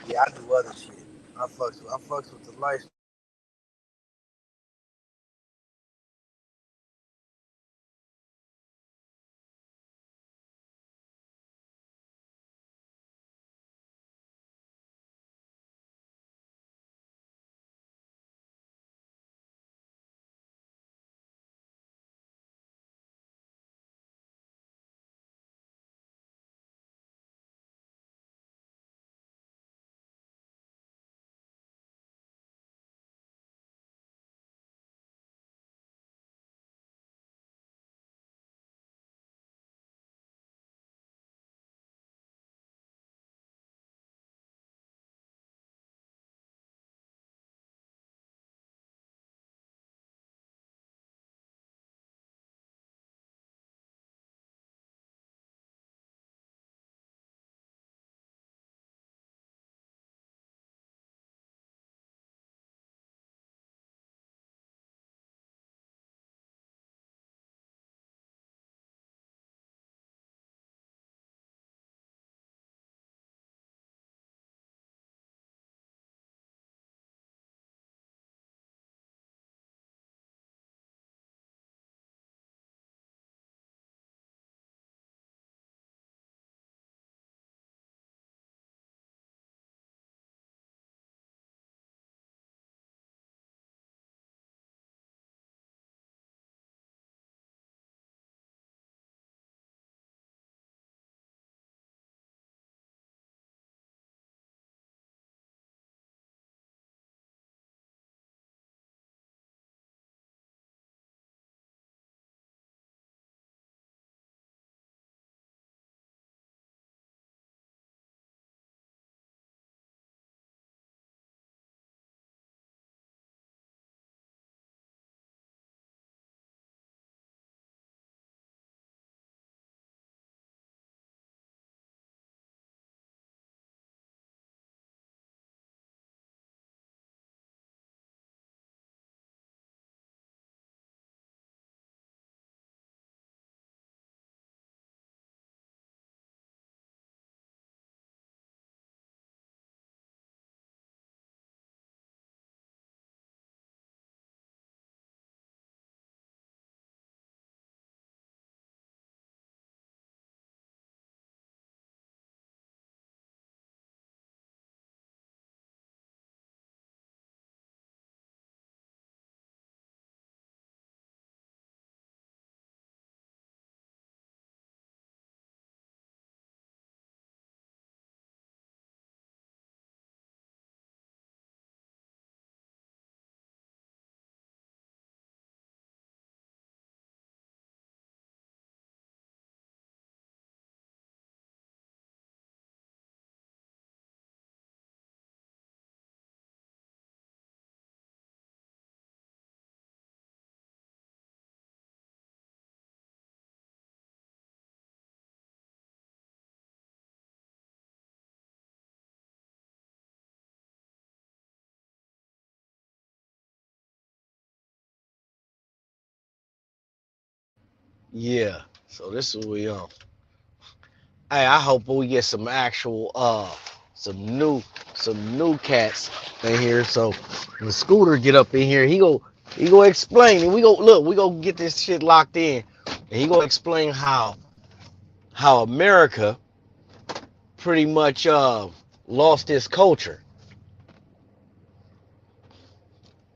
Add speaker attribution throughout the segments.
Speaker 1: Yeah, I do other shit. I fucks with the lifestyle. I fucks with the lifestyle.
Speaker 2: Yeah. So this is what we on. Hey, I hope we get some actual some new some new cats in here. So when Scooter get up in here, he go explain and we go get this shit locked in. And he go explain how America pretty much lost its culture.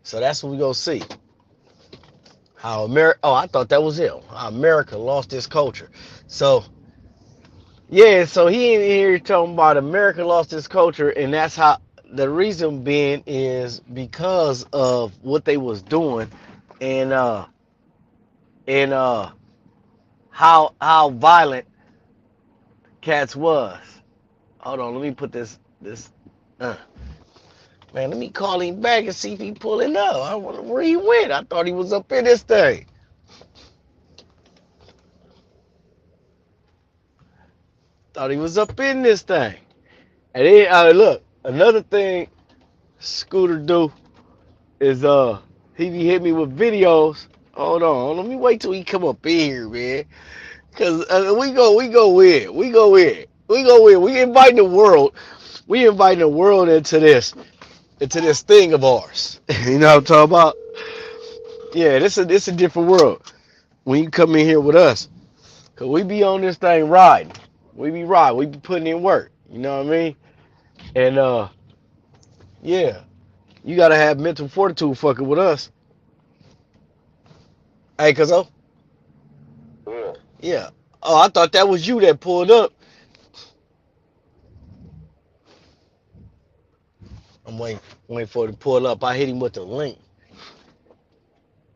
Speaker 2: So that's what we gonna see. How America I thought that was it. How America lost its culture. So yeah, so he in here talking about America lost its culture, and that's how the reason being is because of what they was doing, and and how violent cats was. Hold on, let me put this. Uh, Man, let me call him back and see if he pulling up. I wonder where he went. I thought he was up in this thing. Thought he was up in this thing. And then look, another thing Scooter do is he be hit me with videos. Hold on, let me wait till he come up in here, man. Cause we go in, we go in. We invite the world. We inviting the world into this thing of ours. You know what I'm talking about? Yeah, this a different world when you come in here with us. Cause we be on this thing riding. We be riding. We be putting in work. You know what I mean? And yeah, you gotta have mental fortitude fucking with us. Hey, cuz oh,
Speaker 3: Yeah.
Speaker 2: yeah. Oh, I thought that was you that pulled up. I'm waiting for it to pull up. I hit him with the link.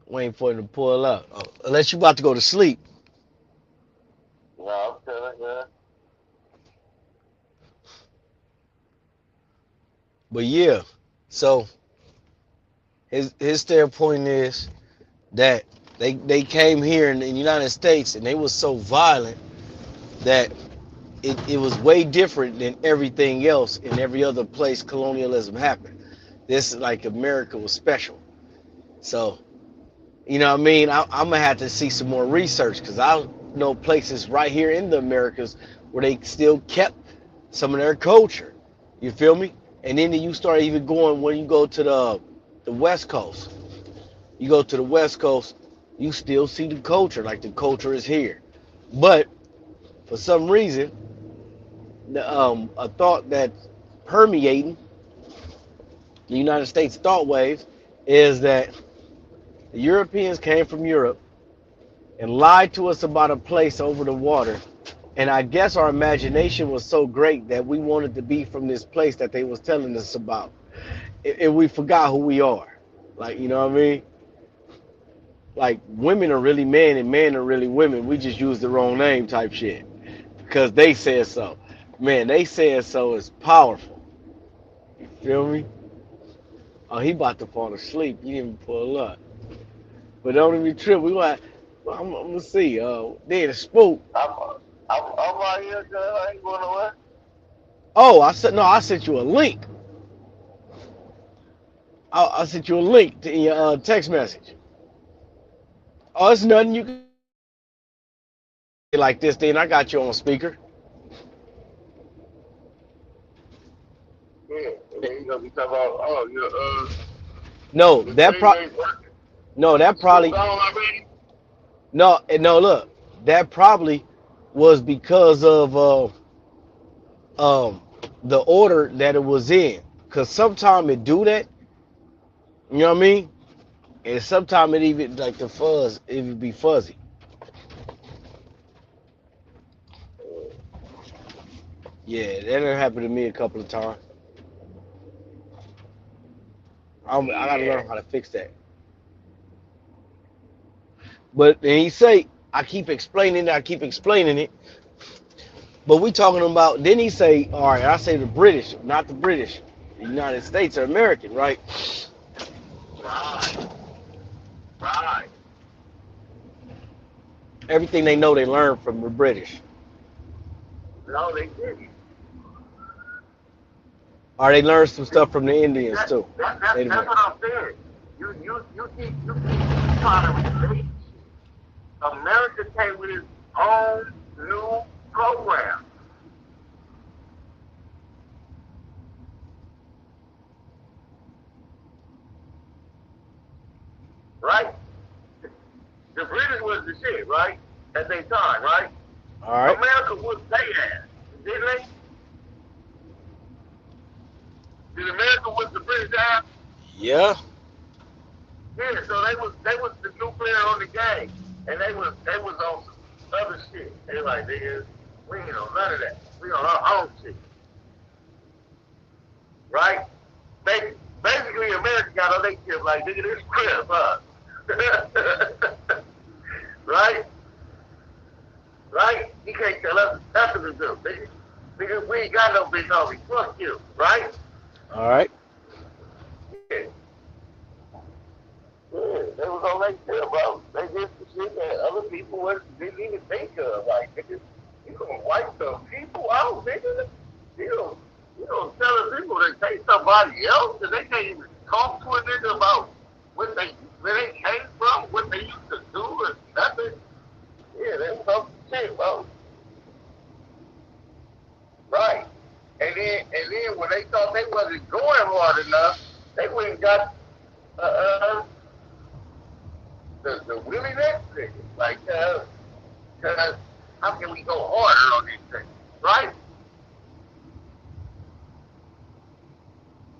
Speaker 2: Waiting for it to pull up. Oh, unless you about to go to sleep.
Speaker 3: No, I'm telling you.
Speaker 2: But yeah. So his standpoint is that they came here in the United States and they was so violent that it was way different than everything else in every other place colonialism happened. This like America was special. So you know what I mean? I'm gonna have to see some more research because I know places right here in the Americas where they still kept some of their culture. You feel me? And then you start even going when you go to the West Coast. You go to the West Coast, you still see the culture, like the culture is here. But for some reason, a thought that's permeating the United States thought waves is that the Europeans came from Europe and lied to us about a place over the water. And I guess our imagination was so great that we wanted to be from this place that they was telling us about. And we forgot who we are. Like, you know what I mean? Like women are really men and men are really women. We just use the wrong name type shit. Because they said so. Man, they said so is powerful. You feel me? Oh, he about to fall asleep. He didn't pull up. But don't even trip. We like, I'm gonna see. Then the spook.
Speaker 3: I'm, I'm right here, girl. I ain't going nowhere.
Speaker 2: Oh, I said no. I sent you a link. I sent you a link to in your text message. Oh, it's nothing. You can like this. Then I got you on speaker.
Speaker 3: Yeah. And then you gonna be talking about, oh,
Speaker 2: No,
Speaker 3: the
Speaker 2: that
Speaker 3: thing
Speaker 2: pro.
Speaker 3: ain't working.
Speaker 2: No, that
Speaker 3: School
Speaker 2: probably.
Speaker 3: gone already?
Speaker 2: No. Look, that probably was because of um the order that it was in. Cause sometimes it do that. You know what I mean? And sometimes it even like the fuzz, it would be fuzzy. Yeah, that done happened to me a couple of times. I gotta
Speaker 3: Yeah.
Speaker 2: learn how to fix that. But then he say, I keep explaining it. But we talking about, then he say, all right, I say the British, not the British. The United States are American, right?
Speaker 3: Right. Right.
Speaker 2: Everything they know they learn from the British.
Speaker 3: No, they didn't.
Speaker 2: Or they learn some
Speaker 3: See,
Speaker 2: stuff from the
Speaker 3: see
Speaker 2: Indians too. Native
Speaker 3: that's
Speaker 2: American.
Speaker 3: what I'm saying. You keep trying to relate shit. America came with its own new program, right? The British was the shit, right? At their time, right?
Speaker 2: All right.
Speaker 3: America was they ass, didn't they? Did America was the British ass?
Speaker 2: Yeah.
Speaker 3: Yeah, so they was the new player on the game, and they was on some other shit. They like, niggas, we ain't on none of that. We on our own shit, right? Basically, America got on their shit like, nigga, this crib, huh? Right? Right? You can't tell us nothing to do, nigga. Nigga, we ain't got no big homie. Fuck you, right?
Speaker 2: All right.
Speaker 3: Yeah. Yeah, they was on their shit, bro. They did some shit that other people didn't even think of. Like, nigga, you gonna wipe some people out, nigga? You don't, you don't tell people to take somebody else and they can't even talk to a nigga about where they came from, what they used to do, or nothing. Yeah, that's some shit, bro. Right. And then when they thought they wasn't going hard enough, they went and got uh, uh, the Willie Nix niggas. Like, how can we go harder on these things, right?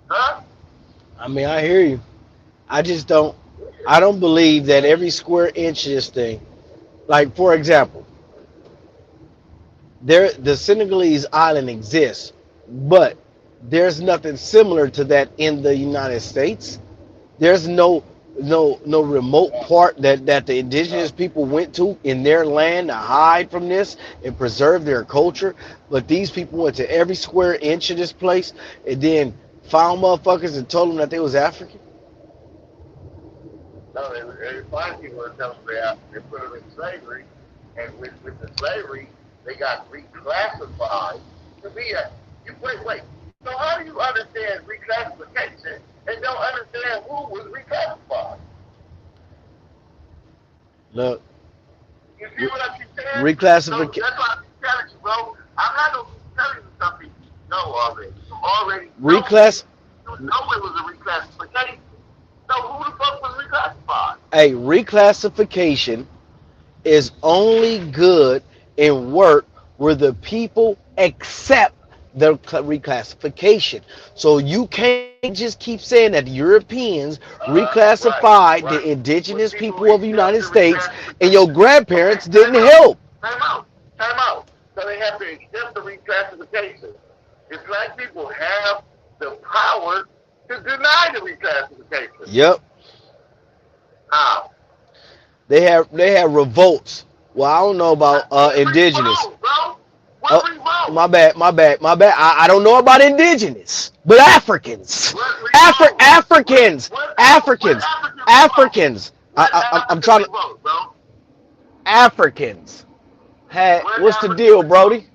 Speaker 3: Huh?
Speaker 2: I mean, I hear you. I just don't. I don't believe that every square inch of this thing. Like for example, the Senegalese island exists, but there's nothing similar to that in the United States. There's no remote part that the indigenous people went to in their land to hide from this and preserve their culture. But these people went to every square inch of this place and then found motherfuckers and told them that they was African.
Speaker 3: No, they find people and tell them they put them in slavery, and with the slavery, they got reclassified to be a. Wait. So how do you understand reclassification and don't understand who was reclassified?
Speaker 2: Look,
Speaker 3: You see what I keep saying?
Speaker 2: reclassification.
Speaker 3: So that's why I keep telling you, bro. I'm not gonna keep telling you something you know already. You already know.
Speaker 2: Reclass.
Speaker 3: You know it was a reclassification. So who the fuck was reclassified?
Speaker 2: A reclassification is only good and work where the people accept the reclassification. So you can't just keep saying that the Europeans reclassified the indigenous people of the United States and your grandparents didn't help.
Speaker 3: Time out. Time out. So they have to accept the reclassification. If black people have the power to deny the reclassification.
Speaker 2: Yep.
Speaker 3: How?
Speaker 2: They have revolts. Well, I don't know about indigenous.
Speaker 3: Revolt, bro. What
Speaker 2: Oh,
Speaker 3: revolt?
Speaker 2: my bad. I don't know about indigenous, but Africans.
Speaker 3: What revolt?
Speaker 2: Africans.
Speaker 3: What
Speaker 2: Africans.
Speaker 3: African revolt?
Speaker 2: Africans.
Speaker 3: What
Speaker 2: I'm trying to.
Speaker 3: revolt, bro?
Speaker 2: Africans. Had
Speaker 3: What
Speaker 2: what's the
Speaker 3: African
Speaker 2: deal,
Speaker 3: revolt?
Speaker 2: Brody?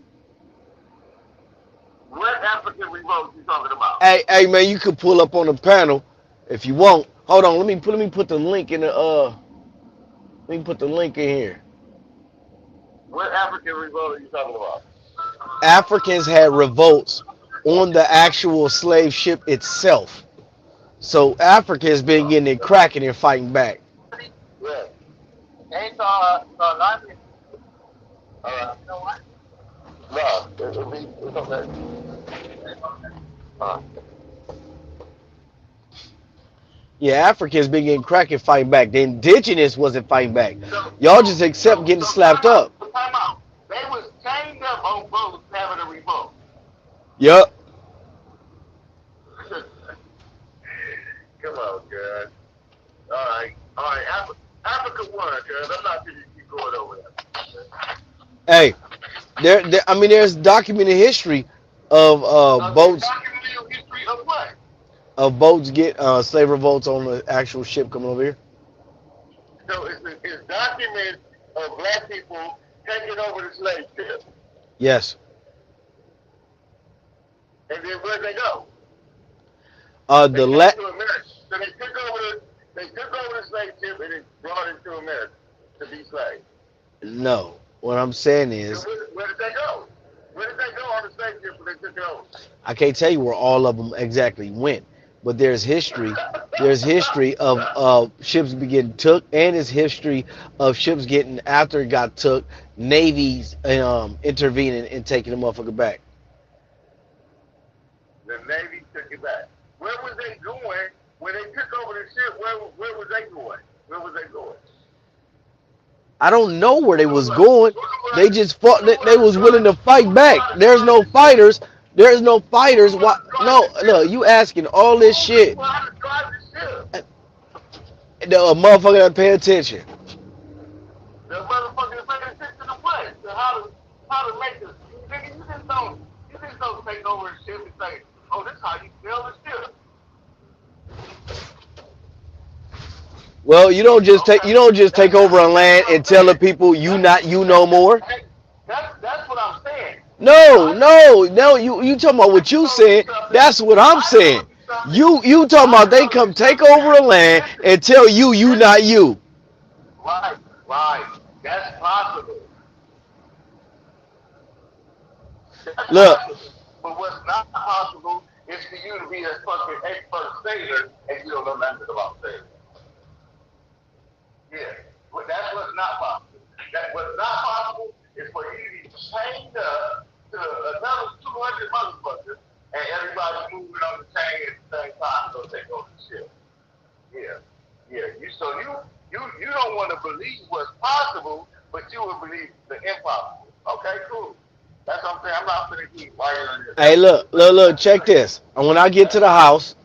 Speaker 3: What African revolt you talking about?
Speaker 2: Hey man, you could pull up on the panel if you want. Hold on, let me put the link in the let me put the link in here.
Speaker 3: What African revolt are you talking about?
Speaker 2: Africans had revolts on the actual slave ship itself. So Africans been getting it cracking and fighting back.
Speaker 3: Yeah. Ain't London. You know what? No, it's okay. Uh,
Speaker 2: Yeah, Africans been getting cracking fighting back. The indigenous wasn't fighting back.
Speaker 3: so,
Speaker 2: Y'all just accept getting slapped up.
Speaker 3: Time out. They was chained up on boats having a revolt.
Speaker 2: Yup.
Speaker 3: Come on, guys. All right. Africa won, guys. I'm not going to keep going over that.
Speaker 2: Hey, I mean, there's documented history of boats
Speaker 3: Documented history of what?
Speaker 2: get slave revolts on the actual ship coming over here.
Speaker 3: So it's documents of black people taking over the slave ship.
Speaker 2: Yes.
Speaker 3: And then where'd they go?
Speaker 2: The
Speaker 3: They
Speaker 2: let
Speaker 3: came to America. So they took over the slave ship and they brought it to America to be slaves.
Speaker 2: no. What I'm saying
Speaker 3: So
Speaker 2: is,
Speaker 3: where did they go? Where did they go on the slave ship when they took it over?
Speaker 2: I can't tell you where all of them exactly went, but there's history. There's history of ships getting took, and there's history of ships getting after it got took, navies intervening and taking the motherfucker back.
Speaker 3: The Navy took it back. Where was they going when they took over the ship? Where was they going? Where was they going?
Speaker 2: I don't know where they was going. They just fought. They was willing to fight back. There's no fighters. There's no fighters. Why? No. You asking all this shit.
Speaker 3: How to drive the ship?
Speaker 2: The motherfucker that pay attention.
Speaker 3: The motherfuckers paying attention to what? To how to make this. Nigga, you just don't take over the ship and say, oh, this is how you sell the ship.
Speaker 2: Well, you don't just take over a land and tell the people you no more.
Speaker 3: That's what I'm saying.
Speaker 2: No. You talking about what you saying? That's what I'm saying. You talking about they come take over a land and tell you not you.
Speaker 3: Right. That's possible.
Speaker 2: Look.
Speaker 3: But what's not possible It's for you to be a fucking expert sailor and you don't know nothing about sailing. Yeah. But that's what's not possible. That what's not possible is for you to be chained up to another 200 motherfuckers and everybody moving on the chain at the same time to go take over the ship. Yeah. Yeah. You don't want to believe what's possible, but you will believe the impossible. Okay, cool. That's what I'm saying. I'm not gonna keep wiring this.
Speaker 2: Hey, look, check this. And when I get to the house,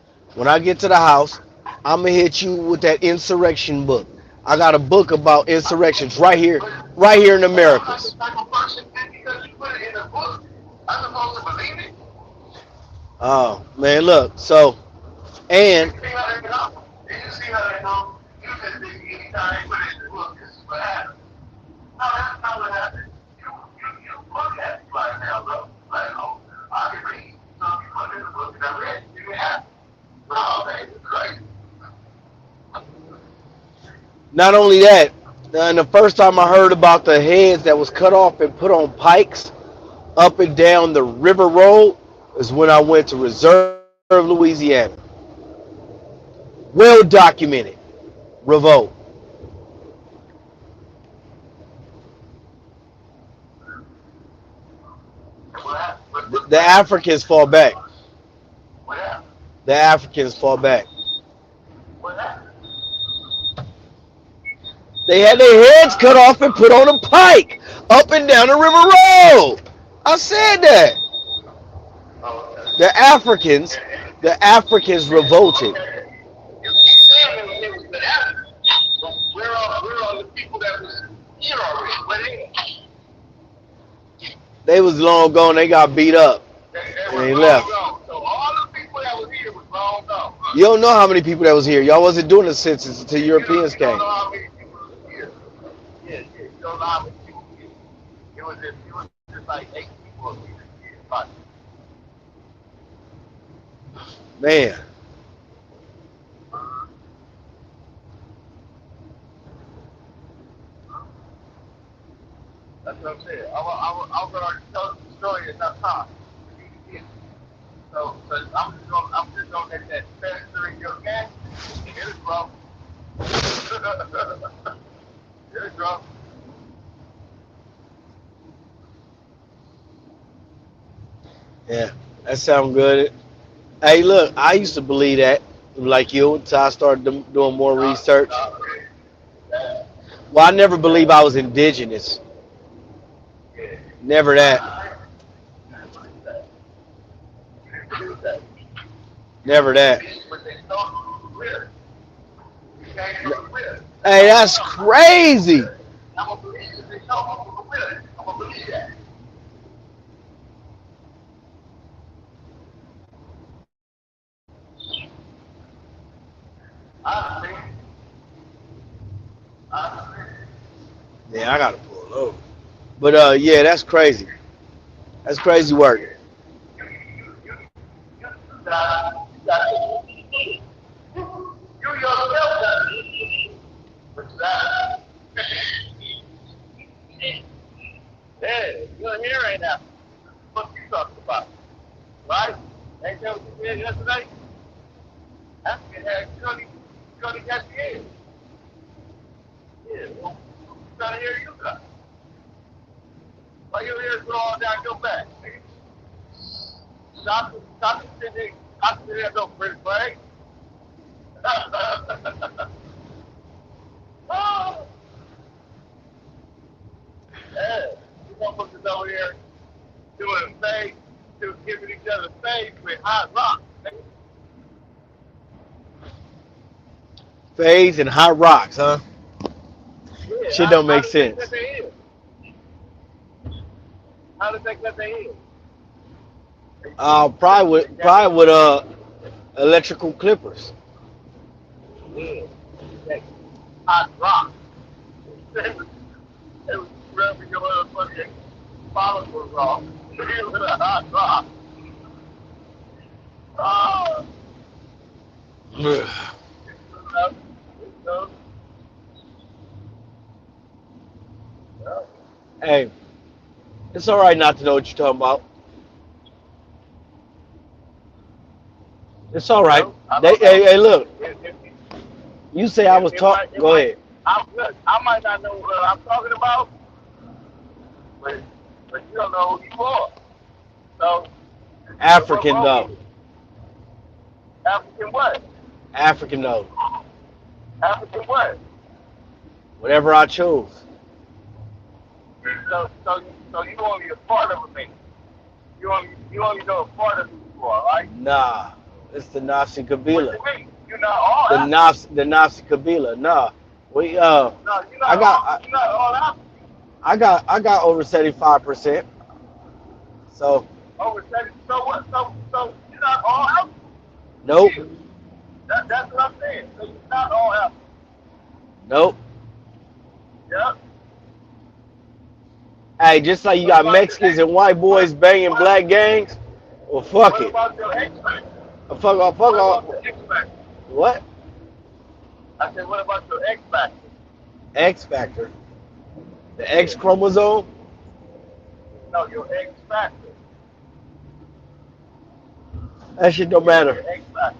Speaker 2: I'm gonna hit you with that insurrection book. I got a book about insurrections right here in the
Speaker 3: But I'm not the
Speaker 2: Americas.
Speaker 3: type of person that because you put it in a book, I'm supposed to believe it.
Speaker 2: Oh man, look. So and
Speaker 3: You see how they know? You see how they know? You just think anytime you put it in the book, this is what happens. No, that's not what happens. You look at it right now, bro. Like, oh, I can read. So you put it in the book and I read it. You didn't have it. No, man, it's crazy.
Speaker 2: not only that, and the first time I heard about the heads that was cut off and put on pikes up and down the river road is when I went to Reserve, Louisiana. Well documented revolt.
Speaker 3: What happened?
Speaker 2: The Africans fall back.
Speaker 3: What happened?
Speaker 2: The Africans fall back.
Speaker 3: What happened?
Speaker 2: They had their heads cut off and put on a pike up and down the river road. I said that.
Speaker 3: Oh, okay.
Speaker 2: The Africans, the Africans revolted.
Speaker 3: You keep saying it was the Africans, but we're on the people that was here already. Where they at?
Speaker 2: They was long gone. They got beat up
Speaker 3: They
Speaker 2: and
Speaker 3: were
Speaker 2: they
Speaker 3: long
Speaker 2: left.
Speaker 3: gone. So all the people that was here was long gone.
Speaker 2: You don't know how many people that was here. Y'all wasn't doing the census until Europeans
Speaker 3: You don't
Speaker 2: came.
Speaker 3: know how many people was here. Yeah, you don't know how many people was here. It was just like 8 people here. Like,
Speaker 2: Man,
Speaker 3: that's what I'm saying. I'm gonna tell the story enough time. So I'm just gonna let that fester in your gas. Get it, bro. Get it, bro.
Speaker 2: yeah, that sounds good. Hey, look, I used to believe that, like you, until I started doing more research.
Speaker 3: Yeah.
Speaker 2: Well, I never believed I was indigenous.
Speaker 3: Yeah.
Speaker 2: Never that.
Speaker 3: I believe that. I believe that.
Speaker 2: Never that.
Speaker 3: But they start from the river. You came from the river.
Speaker 2: Hey, that's crazy.
Speaker 3: I'm gonna believe it. They start from the river. I'm gonna believe that. I think. I think.
Speaker 2: Yeah, I gotta pull over. But yeah, that's crazy. That's crazy work.
Speaker 3: You yourself got it. But that. Hey, you're here right now. What you talking about? Right? Ain't that what you said yesterday? African had Cuddy got the head. Yeah, well, what kind of hair you got? Why your hair growing down your back, nigga? Shopping today. I said that no pretty flag. Oh, yeah. You motherfuckers over here doing things, giving each other things with hot rock.
Speaker 2: Fades and hot rocks, huh?
Speaker 3: Yeah,
Speaker 2: Shit don't
Speaker 3: how
Speaker 2: make
Speaker 3: does that
Speaker 2: sense.
Speaker 3: cut their head? How does that cut their head?
Speaker 2: Probably with electrical clippers.
Speaker 3: Yeah, that hot rock. It was rubbing your motherfucking follicles off. It was a hot rock. Oh, it's up. It's up. Yeah.
Speaker 2: Hey, it's all right not to know what you're talking about. It's all
Speaker 3: You
Speaker 2: right.
Speaker 3: know, I don't know.
Speaker 2: Hey, look.
Speaker 3: It, it,
Speaker 2: You say I was talk.
Speaker 3: it
Speaker 2: Go
Speaker 3: might.
Speaker 2: ahead.
Speaker 3: Look, I might not know what I'm talking about, but you don't know who you are. So what
Speaker 2: African
Speaker 3: wrong
Speaker 2: though.
Speaker 3: with you? African what?
Speaker 2: African though.
Speaker 3: African what?
Speaker 2: Whatever I choose.
Speaker 3: So you only a part of me. You only know a part of who you are, right?
Speaker 2: Nah. It's the Nazi
Speaker 3: What
Speaker 2: Kabila.
Speaker 3: you mean? You're not all African.
Speaker 2: The Nazi Kabila. Nah. We
Speaker 3: No,
Speaker 2: I got
Speaker 3: you're not all African.
Speaker 2: I got over 75%. So
Speaker 3: Over 70. So what? So you're not all African.
Speaker 2: nope.
Speaker 3: Yeah. That's what I'm saying. So you're not all African.
Speaker 2: Nope.
Speaker 3: Yeah.
Speaker 2: Hey, just like you
Speaker 3: What
Speaker 2: got
Speaker 3: about your
Speaker 2: Mexicans
Speaker 3: ex?
Speaker 2: and white boys banging
Speaker 3: What?
Speaker 2: black gangs. Well, fuck
Speaker 3: What
Speaker 2: it.
Speaker 3: about your ex factor?
Speaker 2: Fuck
Speaker 3: What
Speaker 2: off.
Speaker 3: about your X factor?
Speaker 2: What?
Speaker 3: I said, what about your X factor?
Speaker 2: X factor. The
Speaker 3: Yeah.
Speaker 2: X chromosome.
Speaker 3: No, your X factor.
Speaker 2: That shit don't
Speaker 3: Yeah,
Speaker 2: matter.
Speaker 3: your X factor.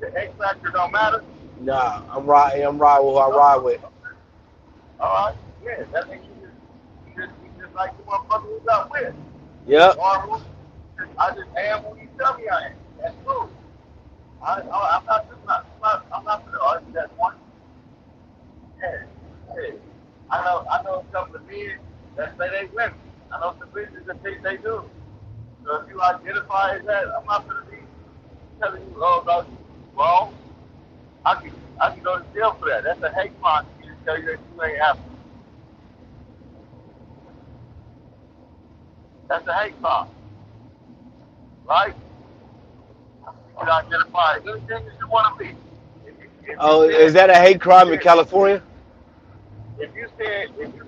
Speaker 3: Your X factor don't matter.
Speaker 2: Nah, I'm right. I'm right with who I ride with.
Speaker 3: All right. Yeah, that means you just like the motherfucker who got with.
Speaker 2: Yep.
Speaker 3: Or I just am who you tell me I am. That's true. I'm not gonna argue that point. Yeah, yeah. I know a couple of men that say they women. I know some bitches that think they do. So if you identify as that, I'm not gonna be telling you, oh no, you wrong. I can go to jail for that. That's a hate crime for me to tell you that you ain't happy. That's a hate crime, right? You can identify anything that you want to be.
Speaker 2: Oh, is that a hate crime in
Speaker 3: If
Speaker 2: California?
Speaker 3: if you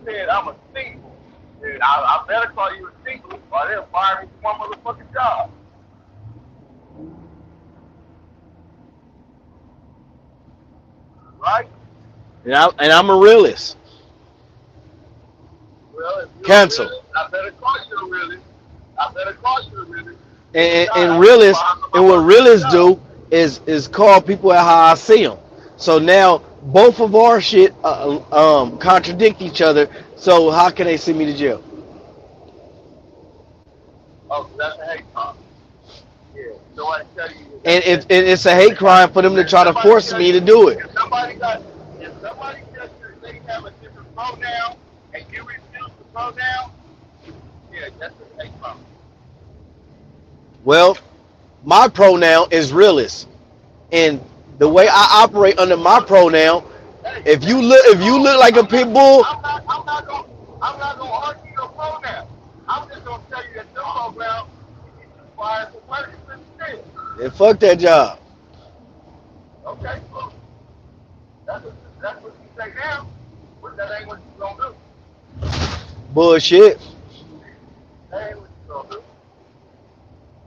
Speaker 3: said I'm a single, then I better call you a single, or they'll fire me from my motherfucking job, right?
Speaker 2: And I'm a realist.
Speaker 3: Well, if you're a
Speaker 2: Cancel.
Speaker 3: realist, I better call you a realist. I better call you a realist.
Speaker 2: And,
Speaker 3: If
Speaker 2: and,
Speaker 3: not,
Speaker 2: and
Speaker 3: I get
Speaker 2: realists
Speaker 3: fired from my
Speaker 2: and what
Speaker 3: motherfucking
Speaker 2: realists
Speaker 3: job.
Speaker 2: do is call people at how I see them. So now both of our shit contradict each other. So how can they send me to jail?
Speaker 3: Oh, so that's a hate crime. Yeah. Somebody tell you
Speaker 2: And
Speaker 3: that
Speaker 2: it's a hate crime for them to
Speaker 3: if
Speaker 2: try to
Speaker 3: somebody
Speaker 2: force
Speaker 3: tell
Speaker 2: me
Speaker 3: you
Speaker 2: to do it.
Speaker 3: if somebody tells you that they have a different pronoun and you refuse the pronoun, yeah, that's a hate crime.
Speaker 2: Well, my pronoun is realist, and the way
Speaker 3: Okay.
Speaker 2: I operate under my
Speaker 3: Well,
Speaker 2: pronoun,
Speaker 3: hey,
Speaker 2: if you look like a pit bull,
Speaker 3: I'm not gonna argue your pronoun. I'm just gonna tell you that your pronoun can get you fired for working instead.
Speaker 2: then fuck that job.
Speaker 3: Okay, cool. That's what you say now, but that ain't what you gonna do.
Speaker 2: Bullshit.
Speaker 3: That ain't what you gonna do.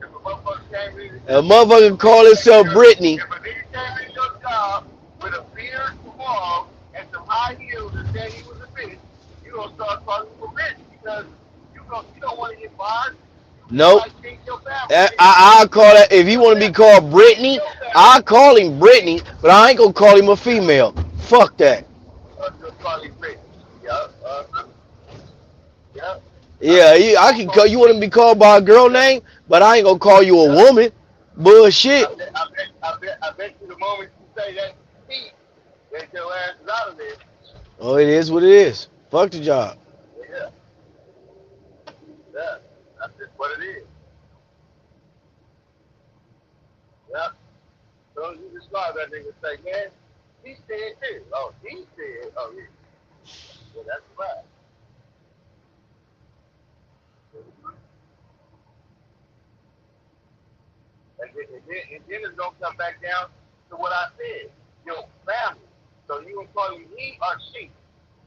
Speaker 3: If a motherfucker came in,
Speaker 2: A motherfucker call himself Brittany.
Speaker 3: if a nigga came in your job with a beard tomorrow and some high heels and said he was a bitch, you gonna start calling him a bitch because you don't want to get fired. You feel
Speaker 2: Nope.
Speaker 3: like cheating your family.
Speaker 2: I'll call that if he
Speaker 3: Your
Speaker 2: want to be
Speaker 3: family.
Speaker 2: called Brittany.
Speaker 3: Your family.
Speaker 2: I'll call him Brittany, but I ain't gonna call him a female. Fuck that.
Speaker 3: Just call him bitch. Yeah. Yeah.
Speaker 2: Yeah, I
Speaker 3: Don't
Speaker 2: can
Speaker 3: call
Speaker 2: call
Speaker 3: him
Speaker 2: you. Want to
Speaker 3: bitch.
Speaker 2: be called by a girl
Speaker 3: Yeah.
Speaker 2: name, but I ain't gonna call you a
Speaker 3: Yeah.
Speaker 2: woman. Bullshit.
Speaker 3: I bet you the moment you say that he that your ass is out of there.
Speaker 2: Oh, it is what it is. Fuck the job.
Speaker 3: Yeah, yeah. That's just what it is. Yeah. So you describe that nigga say, man, he said this. Oh, he said, oh yeah. Well that's right. And then it's gonna come back down to what I said. Your family. So you gonna call you he or she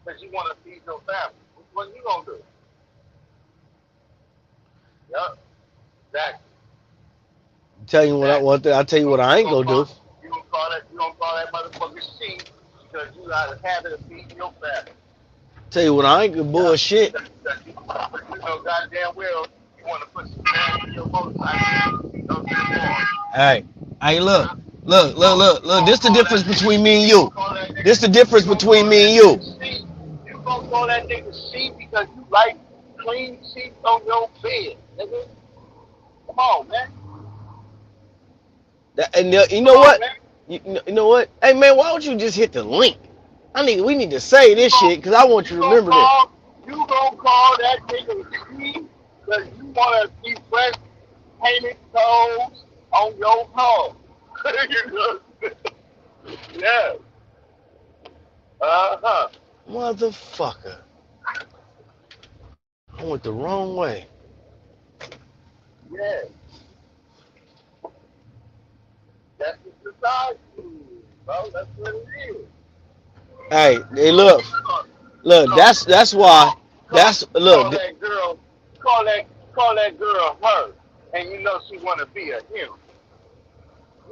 Speaker 3: because you wanna feed your family. Which one you gonna do? Yep. Exactly.
Speaker 2: Tell you what I
Speaker 3: Exactly.
Speaker 2: want. I tell you what I ain't gonna do.
Speaker 3: You gonna call that motherfucker she because you got a habit of feeding your family.
Speaker 2: Tell you what I ain't gonna
Speaker 3: Yeah.
Speaker 2: bullshit.
Speaker 3: Because you know goddamn well you want to put some gas in your motorcycle. You know,
Speaker 2: Hey, Hey, look. This the difference between me and you.
Speaker 3: Call that
Speaker 2: This the
Speaker 3: nigga,
Speaker 2: difference
Speaker 3: you gonna
Speaker 2: between
Speaker 3: call
Speaker 2: me
Speaker 3: that
Speaker 2: and
Speaker 3: nigga
Speaker 2: you.
Speaker 3: sheep. You gonna call that nigga sheep because you like clean sheets on your bed, nigga. Come on, man.
Speaker 2: And you
Speaker 3: Come
Speaker 2: know
Speaker 3: on,
Speaker 2: what?
Speaker 3: man.
Speaker 2: You know what? Hey man, why don't you just hit the link? We need to say
Speaker 3: You
Speaker 2: this
Speaker 3: gon'
Speaker 2: shit because I want
Speaker 3: you
Speaker 2: you to
Speaker 3: gonna
Speaker 2: remember this.
Speaker 3: call that nigga sheep because you wanna see fresh painted toes on your car. You know? Yeah. Uh-huh.
Speaker 2: Motherfucker. I went the wrong way.
Speaker 3: Yeah. That's the society, bro. That's what it is.
Speaker 2: Hey,
Speaker 3: But
Speaker 2: look, look.
Speaker 3: call,
Speaker 2: That's why.
Speaker 3: call, call,
Speaker 2: That's look.
Speaker 3: call that girl, call that girl her, and you know she wanna be a him.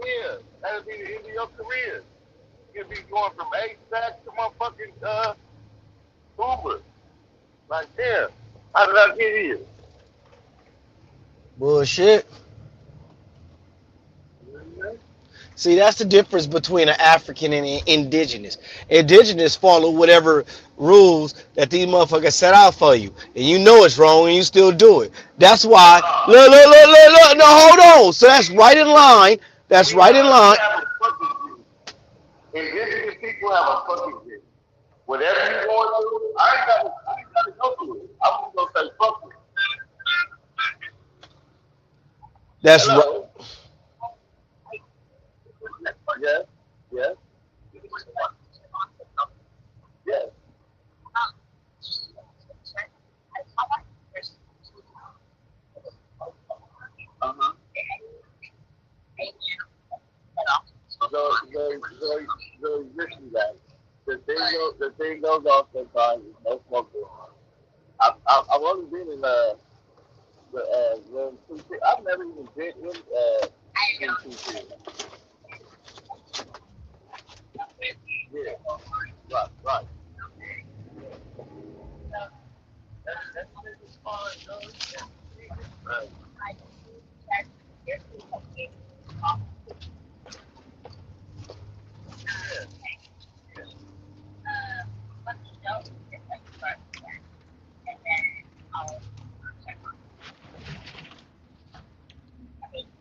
Speaker 3: Yeah, that'll be the end of your career. You'll be going from A-Stack to motherfucking Uber. Like, damn, how did I get here?
Speaker 2: Bullshit.
Speaker 3: Mhm.
Speaker 2: See, that's the difference between an African and an indigenous. Indigenous follow whatever rules that these motherfuckers set out for you, and you know it's wrong, and you still do it. That's why.
Speaker 3: Nah,
Speaker 2: Look. No, hold on. So that's right in line. That's right in
Speaker 3: we
Speaker 2: line.
Speaker 3: have a fucking view. Indigenous people have a fucking view. Whatever you going through, I ain't gotta go through it. I'm just gonna say fuck it.
Speaker 2: That's right.
Speaker 3: Hello. Yes. Yes. Yes. Uh-huh. The existing guy. The thing goes off sometimes. No smoke. I've only been in room 2. I've never even been in room 2. Yeah. Right. Right. That's fine, though. Right.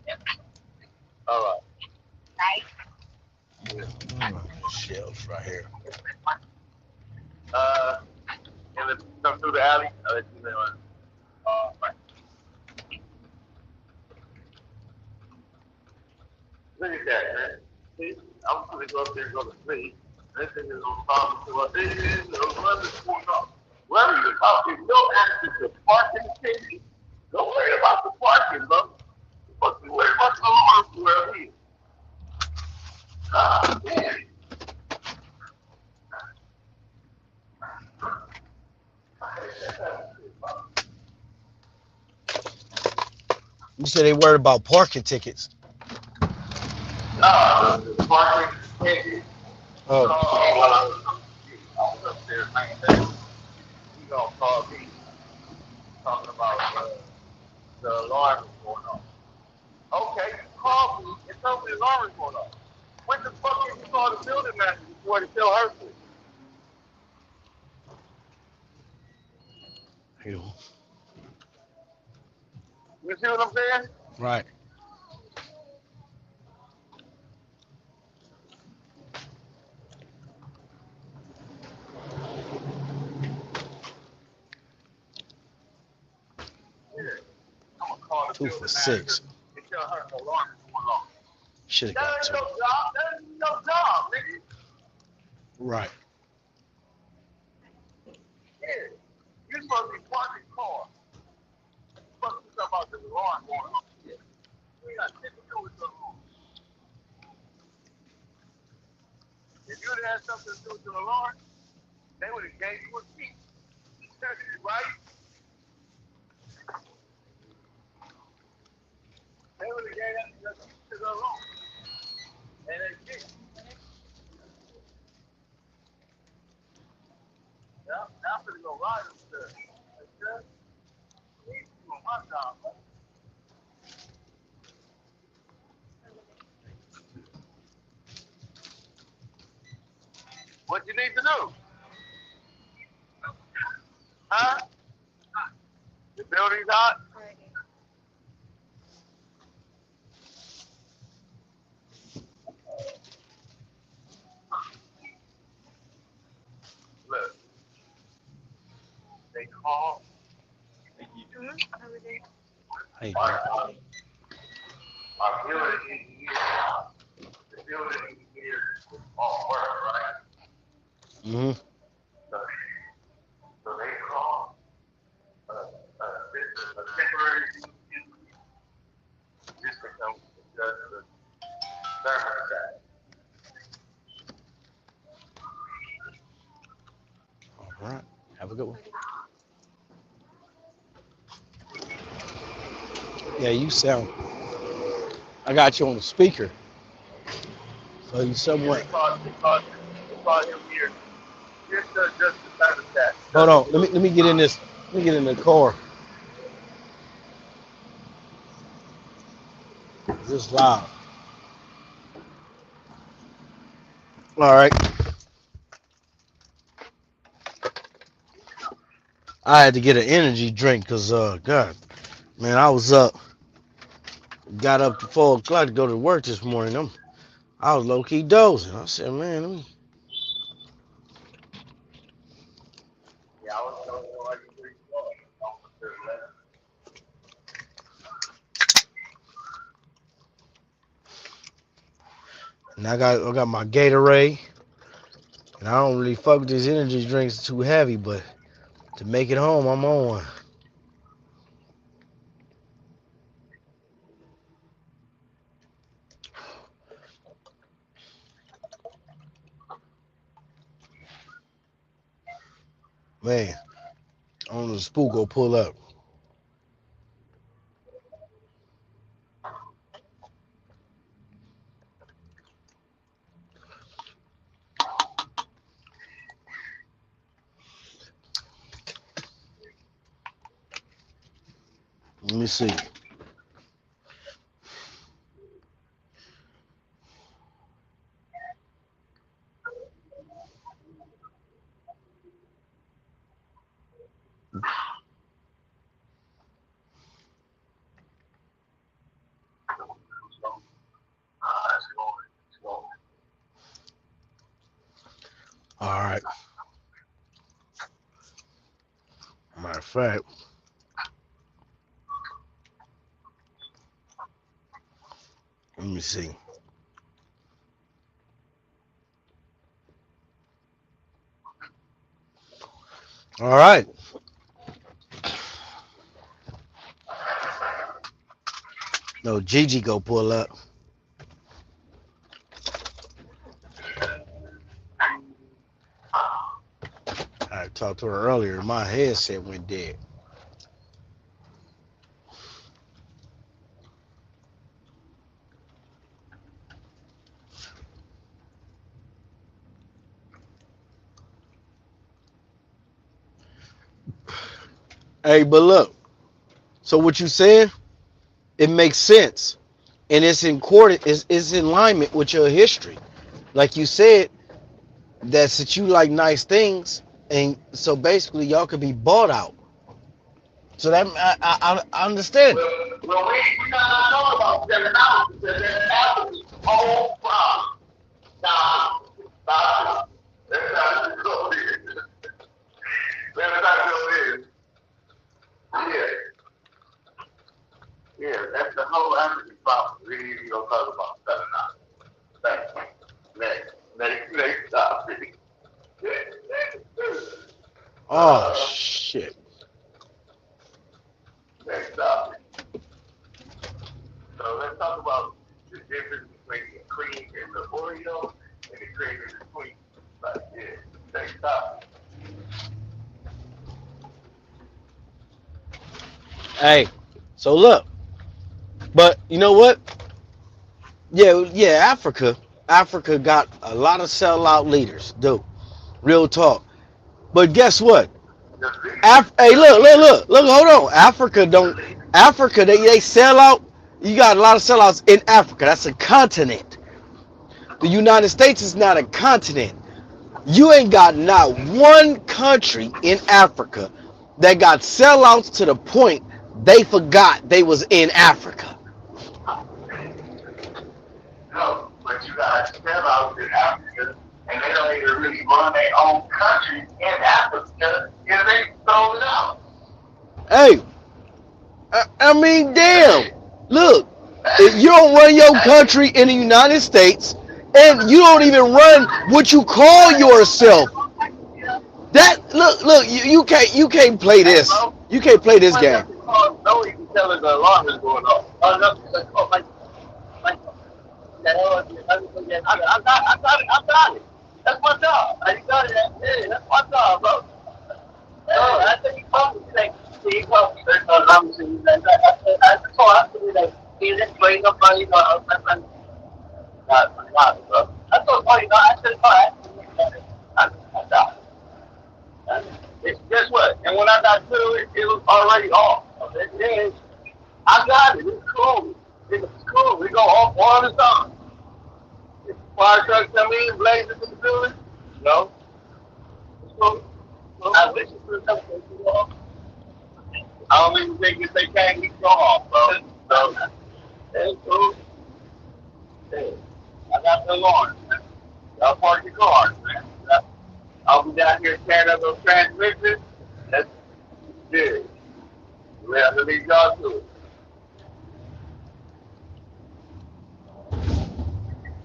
Speaker 3: Yeah. All right. Yeah.
Speaker 2: Shelves right here.
Speaker 3: Uh, and let's come through the alley. I'll let you know. Right. Look at that, man. See, I was gonna go up there and go to sleep. This thing is on top of the this is whatever's going on. Whatever you're talking, don't ask if the parking ticket. Don't worry about the parking, bro. Fucking worry about the alarm for wherever he is. God damn.
Speaker 2: You said they worried about parking tickets.
Speaker 3: The parking ticket. He
Speaker 2: Oh,
Speaker 3: called me while I was up there. I was up there laying down. He gonna call me talking about the alarm is going on. Okay, you called me and told me the alarm is going on. When the fuck did you call the building manager before to tell her to?
Speaker 2: you
Speaker 3: You see what I'm saying?
Speaker 2: right.
Speaker 3: Yeah. I'm gonna call the
Speaker 2: Two for
Speaker 3: building manager
Speaker 2: six.
Speaker 3: and tell her the alarm is going on.
Speaker 2: Should have
Speaker 3: That
Speaker 2: got
Speaker 3: ain't
Speaker 2: two.
Speaker 3: your job. That ain't your job, nigga.
Speaker 2: Right.
Speaker 3: Yeah. You're supposed to be parking cars. You're supposed to be talking about the alarm going on. Yeah. You ain't got shit to do with the alarm. If you'd have had something to do with the alarm, they would have gave you a key. Right? They would have gave that key to the alarm. And they did. Yeah. Now I'm gonna go ride upstairs. Okay? You on my job, right? What you need to do? Huh? The building's hot? Look, they call.
Speaker 2: Hey,
Speaker 3: Our building engineer, the building engineer on work, right?
Speaker 2: mm-hmm.
Speaker 3: So, so they call a temporary just to come adjust the thermostat.
Speaker 2: All right. Have a good one. Yeah, you sound. I got you on the speaker, so you somewhat.
Speaker 3: They call him here just to adjust the thermostat.
Speaker 2: Hold on. Let me get in this. Let me get in the car. This is loud. All right. I had to get an energy drink because, God, man, I was up. Got up to 4 o'clock to go to work this morning. I was low key dozing. I said, man, let me.
Speaker 3: Yeah, I was telling you like you
Speaker 2: And I got my Gatorade. And I don't really fuck with these energy drinks too heavy, but to make it home, I'm on one. Man, I don't know the spook go pull up. Let me see. All right. Matter of fact, let me see. All right. No, Gigi go pull up. I talked to her earlier. My headset went dead. Hey, but look. So what you saying? It makes sense, and it's in court. It's in alignment with your history. Like you said, that since you like nice things, and so basically y'all could be bought out. So that I understand it.
Speaker 3: Well, we not talking about selling out because that's Apple's whole problem. Now, let's not go there. Let's not go there. Yeah. Yeah, that's the whole African problem. We ain't even gonna talk about selling out. Thanks. Next topic.
Speaker 2: Oh shit.
Speaker 3: Next topic. So let's talk about the difference between the cream and the Oreo and the cream and the sweet. Like, yeah, next topic.
Speaker 2: Hey, so look, but you know what? Yeah, Africa got a lot of sellout leaders, do real talk. But guess what? Hey, look, hold on. Africa, they sell out. You got a lot of sellouts in Africa. That's a continent. The United States is not a continent. You ain't got not one country in Africa that got sellouts to the point they forgot they was in Africa.
Speaker 3: No, but you got sellouts in Africa, and they don't even really run their own country in Africa, and they throw it out.
Speaker 2: Hey, I mean, damn. Look, if you don't run your country in the United States, and you don't even run what you call yourself, that look, you can't play
Speaker 3: Hey,
Speaker 2: this.
Speaker 3: bro,
Speaker 2: You can't play this
Speaker 3: why
Speaker 2: game.
Speaker 3: not call? No, you can tell us the alarm is going off. Oh, no, like, oh, like, the hell is it? I got it. That's my job. I got it. Yeah, that's my job, bro. I think he called me like, he called me like, I'm saying that. I told him like, he didn't play nobody, you know, I'm not, bro. I told him, you know, I said, I got it. Guess what? And when I got to it, it was already off. Yeah, I got it. It's cool. It's cool. We go off all the time. If fire trucks come in, blazes in the building, no. It's cool. I listen to something too long. I don't even think if they can't keep going off, bro. So, it's cool. Yeah. I got the alarm, man. Y'all park your cars, man. I'll be down here tearing up those transmissions. That's good. We have to leave y'all to it.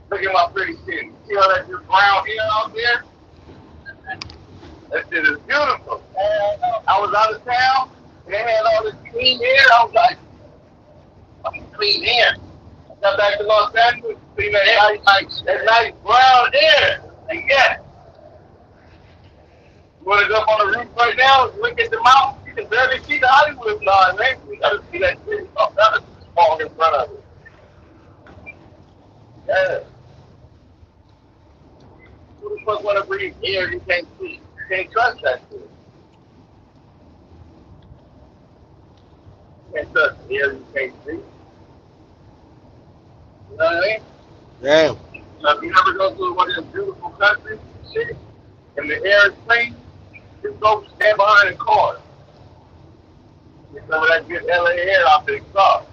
Speaker 3: Look at my pretty city. See all that just brown here out there? That shit is beautiful. I was out of town. They had all this clean air. I was like, clean air. I got back to Los Angeles, clean that air. That nice brown air. And yeah. You want to go up on the roof right now? Look at the mountain. You can barely see the Hollywood line, man. You got to see that city. Oh, that is small in front of it. Yeah. Who the fuck want to breathe air you can't see? You can't trust that shit. You can't trust air you can't see. You know what I mean?
Speaker 2: Damn.
Speaker 3: So if you ever go to one of them beautiful countries, shit, and the air is clean, just go stand behind a car. Get some of that good LA air off the car.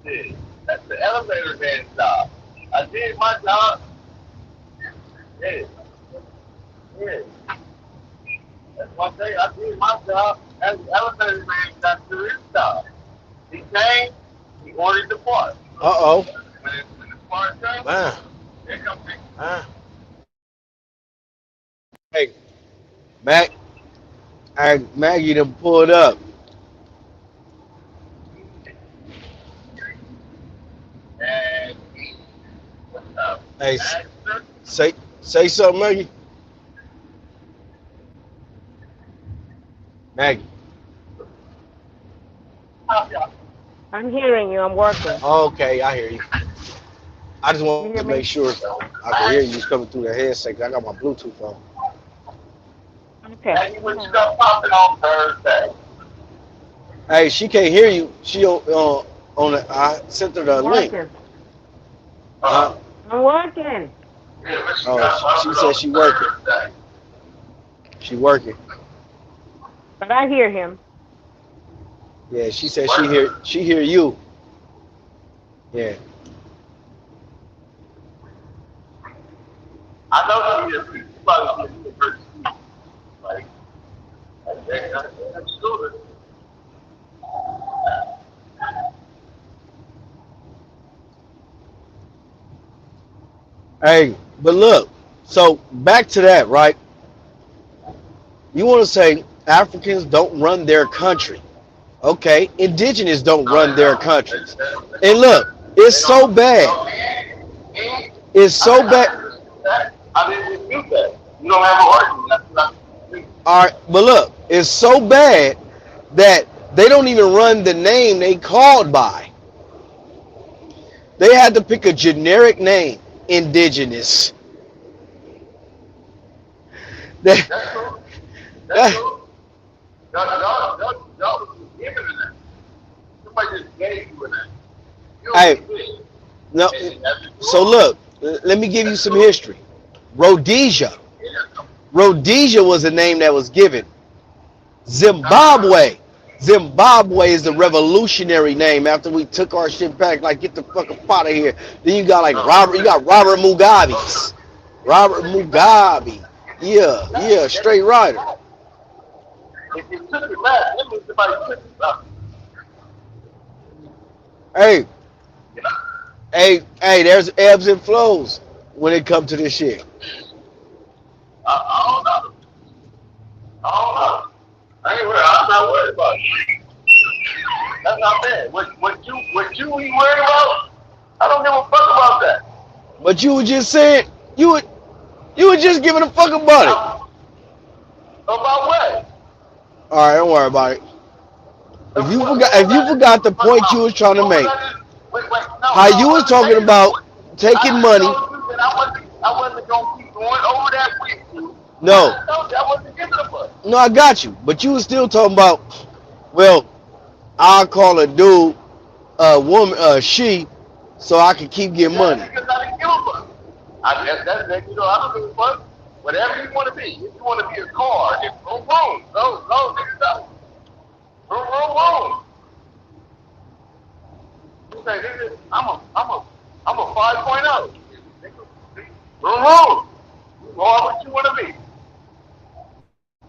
Speaker 3: Shit, that's the elevator man's job. I did my job. Yeah, yeah. That's one thing. I did my job. As the elevator man got to his job. He came, he ordered the part.
Speaker 2: Uh-oh.
Speaker 3: When the part comes,
Speaker 2: Man.
Speaker 3: they come pick
Speaker 2: Man. Hey, Mac. Hey, Maggie done pulled up.
Speaker 3: and what's up?
Speaker 2: Hey,
Speaker 3: Master?
Speaker 2: say something, Maggie. Maggie.
Speaker 4: I'm hearing you. I'm working.
Speaker 2: Okay, I hear you. I just
Speaker 4: You
Speaker 2: wanted
Speaker 4: hear
Speaker 2: to
Speaker 4: me?
Speaker 2: make sure I could hear you coming through the headset. 'Cause I got my Bluetooth on.
Speaker 4: Okay.
Speaker 3: And you would start popping on Thursday.
Speaker 2: Hey, she can't hear you. She on the. I sent her the
Speaker 4: I'm
Speaker 2: link.
Speaker 4: working.
Speaker 2: Uh,
Speaker 4: I'm working.
Speaker 3: Yeah, but she
Speaker 2: oh,
Speaker 3: got
Speaker 2: she
Speaker 3: popping
Speaker 2: said
Speaker 3: on
Speaker 2: she working.
Speaker 3: Thursday.
Speaker 2: She working.
Speaker 4: But I hear him.
Speaker 2: Yeah, she said she hear you. Yeah.
Speaker 3: I know she is. She's probably in the first seat. Like, that's stupid.
Speaker 2: Hey, but look. So back to that, right? You want to say Africans don't run their country? Okay, indigenous don't run their countries. And look, it's so bad. It's so bad.
Speaker 3: I didn't dispute that. You don't have an argument. That's not.
Speaker 2: All right, but look, it's so bad that they don't even run the name they called by. They had to pick a generic name, indigenous. That,
Speaker 3: That's cool. That's
Speaker 2: that,
Speaker 3: cool. Y'all was given in that. Somebody just gave you in that. You
Speaker 2: hey,
Speaker 3: don't get it.
Speaker 2: no.
Speaker 3: And that's just
Speaker 2: So
Speaker 3: wrong.
Speaker 2: look, let me give you
Speaker 3: That's
Speaker 2: some
Speaker 3: cool.
Speaker 2: history. Rhodesia.
Speaker 3: Yeah.
Speaker 2: Rhodesia was a name that was given.
Speaker 3: Uh-huh.
Speaker 2: Zimbabwe. Zimbabwe is the revolutionary name after we took our shit back. Like, get the fuck up out of here. Then you got like Robert. You got Robert Mugabe's. Robert Mugabe. Yeah, yeah, straight rider.
Speaker 3: If you took it back, that means somebody took it back.
Speaker 2: Hey, hey. There's ebbs and flows when it comes to this shit.
Speaker 3: I don't know. I don't know. I'm not worried about it. That's not bad. What you be worried about? I don't give a fuck about that.
Speaker 2: But you were just saying you were just giving a fuck about it.
Speaker 3: I'm, about what?
Speaker 2: All right, don't worry about it. If
Speaker 3: What
Speaker 2: you
Speaker 3: was
Speaker 2: forgot the
Speaker 3: I
Speaker 2: point you was trying to
Speaker 3: what was
Speaker 2: make,
Speaker 3: I just, no,
Speaker 2: how you was
Speaker 3: I just
Speaker 2: talking
Speaker 3: made the
Speaker 2: about
Speaker 3: point.
Speaker 2: taking
Speaker 3: I
Speaker 2: money.
Speaker 3: told you that I wasn't gonna keep going over that with you. I
Speaker 2: No,
Speaker 3: just told you I wasn't giving a fuck.
Speaker 2: no, I got you. But you was still talking about, well, I'll call a dude a woman, she, so I can keep getting
Speaker 3: That's
Speaker 2: money.
Speaker 3: because I didn't give a fuck. I don't give a fuck. Whatever you want to be. If you want to be a car, then boom, boom. Go, nigga, go. Boom, boom, boom. You say, nigga, I'm a 5.0. Boom, boom. You are what you want to be.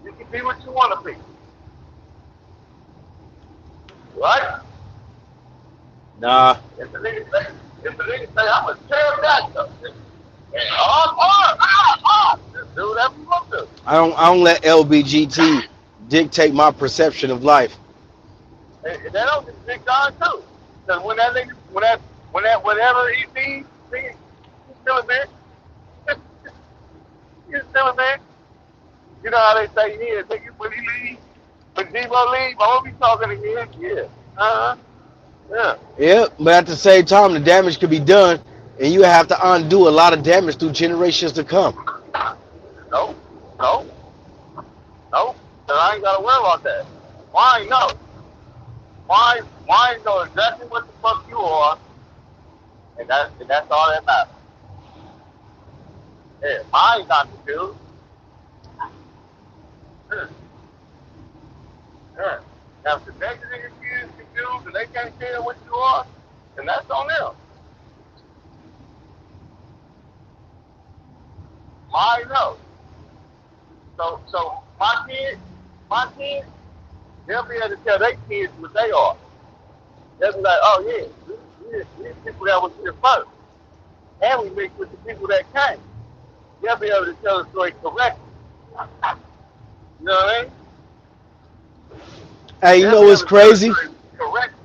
Speaker 3: You can be what you want to be. Right?
Speaker 2: Nah,
Speaker 3: If the nigga say, I'm a pterodactyl. And just do whatever you want to.
Speaker 2: I don't let LBGT dictate my perception of life.
Speaker 3: And that don't get Big Don too. Because when that nigga, whatever he sees, he's still a bitch. He's still a bitch. You know how they say, yeah, nigga, when he leave, when Debo leave, I won't be talking again. Yeah. Uh-huh. Yeah.
Speaker 2: Yeah, but at the same time, the damage could be done, and you have to undo a lot of damage through generations to come.
Speaker 3: No. No. No. And I ain't got to worry about that. Why no? Why know exactly what the fuck you are, and that's all that matters. Yeah, mine got to do. Yeah. Yeah. Now, if the next nigga kids can do, and they can't tell what you are, then that's on them. Mine know. So my kids, they'll be able to tell their kids what they are. They'll be like, oh yeah, these people that was here first, and we mixed with the people that came. They'll be able to tell the story correctly. You know what I mean?
Speaker 2: Hey, you
Speaker 3: They'll
Speaker 2: know
Speaker 3: be
Speaker 2: what's
Speaker 3: able to tell the
Speaker 2: crazy?
Speaker 3: story correctly.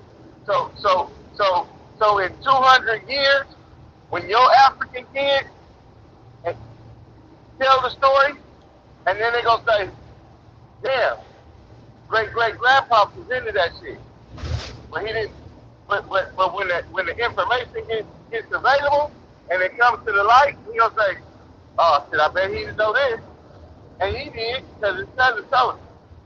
Speaker 3: So in 200 years, when your African kids tell the story, and then they gonna say, damn, great grandpa was into that shit. But he didn't. But when the information gets available and it comes to the light, he gonna say, "Oh shit, I bet he didn't know this," and he did because his cousin told him.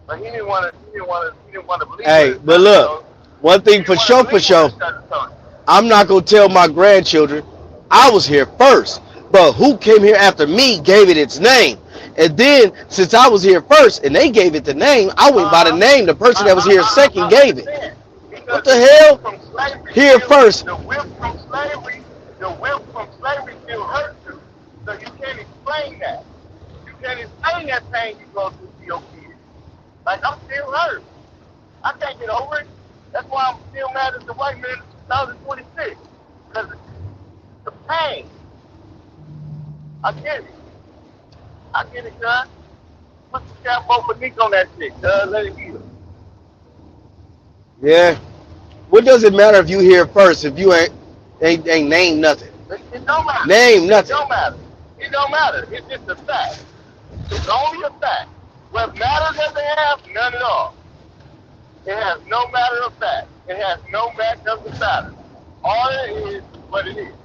Speaker 3: But he didn't want to. He didn't want to believe what
Speaker 2: Hey,
Speaker 3: his
Speaker 2: but
Speaker 3: cousin
Speaker 2: look,
Speaker 3: told him.
Speaker 2: one
Speaker 3: He
Speaker 2: thing
Speaker 3: didn't
Speaker 2: for
Speaker 3: want to
Speaker 2: sure, for
Speaker 3: believe what
Speaker 2: sure,
Speaker 3: his cousin told him.
Speaker 2: I'm not gonna tell my grandchildren I was here first, but who came here after me gave it its name. And then, since I was here first and they gave it the name, I went by the name the person that was here second
Speaker 3: I
Speaker 2: gave it.
Speaker 3: understand because
Speaker 2: What the hell?
Speaker 3: from slavery
Speaker 2: Here
Speaker 3: still,
Speaker 2: first.
Speaker 3: the whip from slavery still hurts you. So you can't explain that. You can't explain that pain you go through to your kids. Like I'm still hurt. I can't get over it. That's why I'm still mad at the white man in 2026. Because the pain. I get it. I get it, cuz. Put the cap over Nick on that shit, cuz. Let it heal.
Speaker 2: Yeah. What does it matter if you here first if you ain't named nothing?
Speaker 3: It don't matter.
Speaker 2: Name
Speaker 3: It
Speaker 2: nothing.
Speaker 3: don't matter. It don't matter. It's just a fact. It's only a fact. What matters that they have? None at all. It has no matter of fact. It has no match of the matter. All it is, what it is.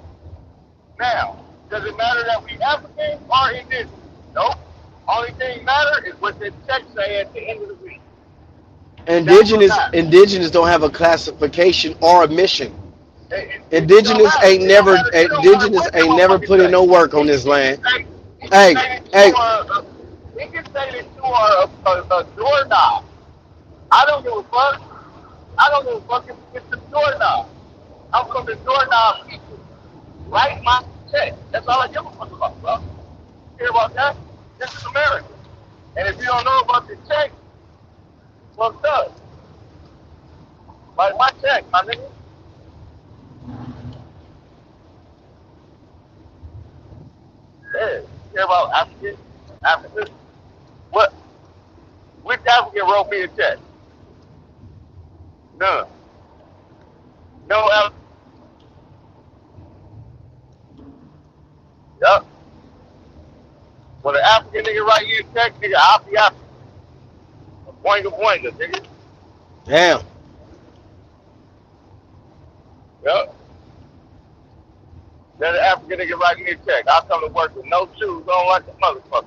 Speaker 3: Now, does it matter that we African or indigenous? Nope. Only thing matter is what the check say at the end of the week.
Speaker 2: Indigenous don't have a classification or a mission.
Speaker 3: It don't matter. It don't matter. It don't matter
Speaker 2: Indigenous
Speaker 3: what the
Speaker 2: ain't never
Speaker 3: motherfucker
Speaker 2: put in
Speaker 3: say.
Speaker 2: no work on this land. Hey, hey,
Speaker 3: He can say that you are a doorknob. I don't give a fuck. I don't give a fuck if it's a doorknob. I'm from the doorknob people. Write my check. That's all I give a fuck about, bro. Care about that? This is America. And if you don't know about the check, what's up? Write my check, my nigga. Yeah. Care about African? African? What? Which African wrote me a check? None. No African. Yup. When an African nigga write you a check, nigga, I'll be African. Boinga, nigga.
Speaker 2: damn.
Speaker 3: Yup. Then an African nigga write me a check. I'll come to work with no shoes on like a motherfucker.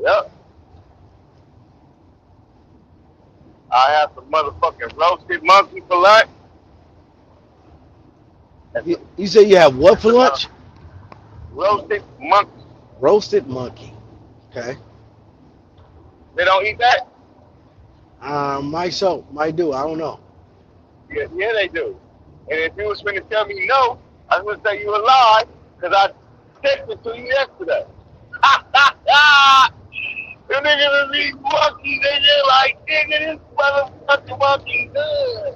Speaker 3: Yup. I have some motherfucking roasted monkey for lunch.
Speaker 2: You say you have what for lunch?
Speaker 3: Roasted monkey.
Speaker 2: Roasted monkey. Okay.
Speaker 3: They don't eat that?
Speaker 2: Might do. I don't know.
Speaker 3: Yeah, they do. And if you was going to tell me no, I was going to say you a lie because I texted to you yesterday. The nigga was eating monkey, nigga, like, nigga, this motherfucking monkey good.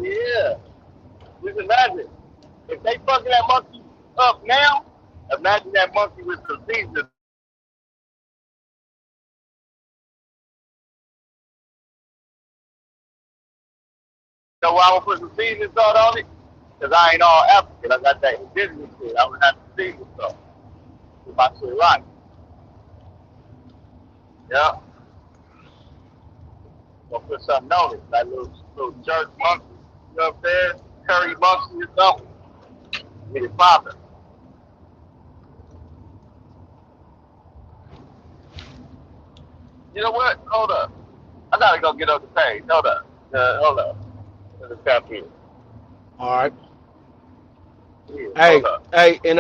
Speaker 3: Yeah. Just imagine. If they fucking that monkey up now, imagine that monkey with some seasoning. You know why I'm gonna put some seasoning salt on it? Because I ain't all African. I got that indigenous shit. I would have to season salt. If I shit right. Yeah. Gonna put something on it. That little jerk monkey. You know what I'm saying? Curry monkey or something. Get it popping. You know what? Hold up. I gotta go get on the page. Hold up. Hold up. Let me tap in.
Speaker 2: All right.
Speaker 3: Yeah,
Speaker 2: Hey,
Speaker 3: hold up.
Speaker 2: hey, and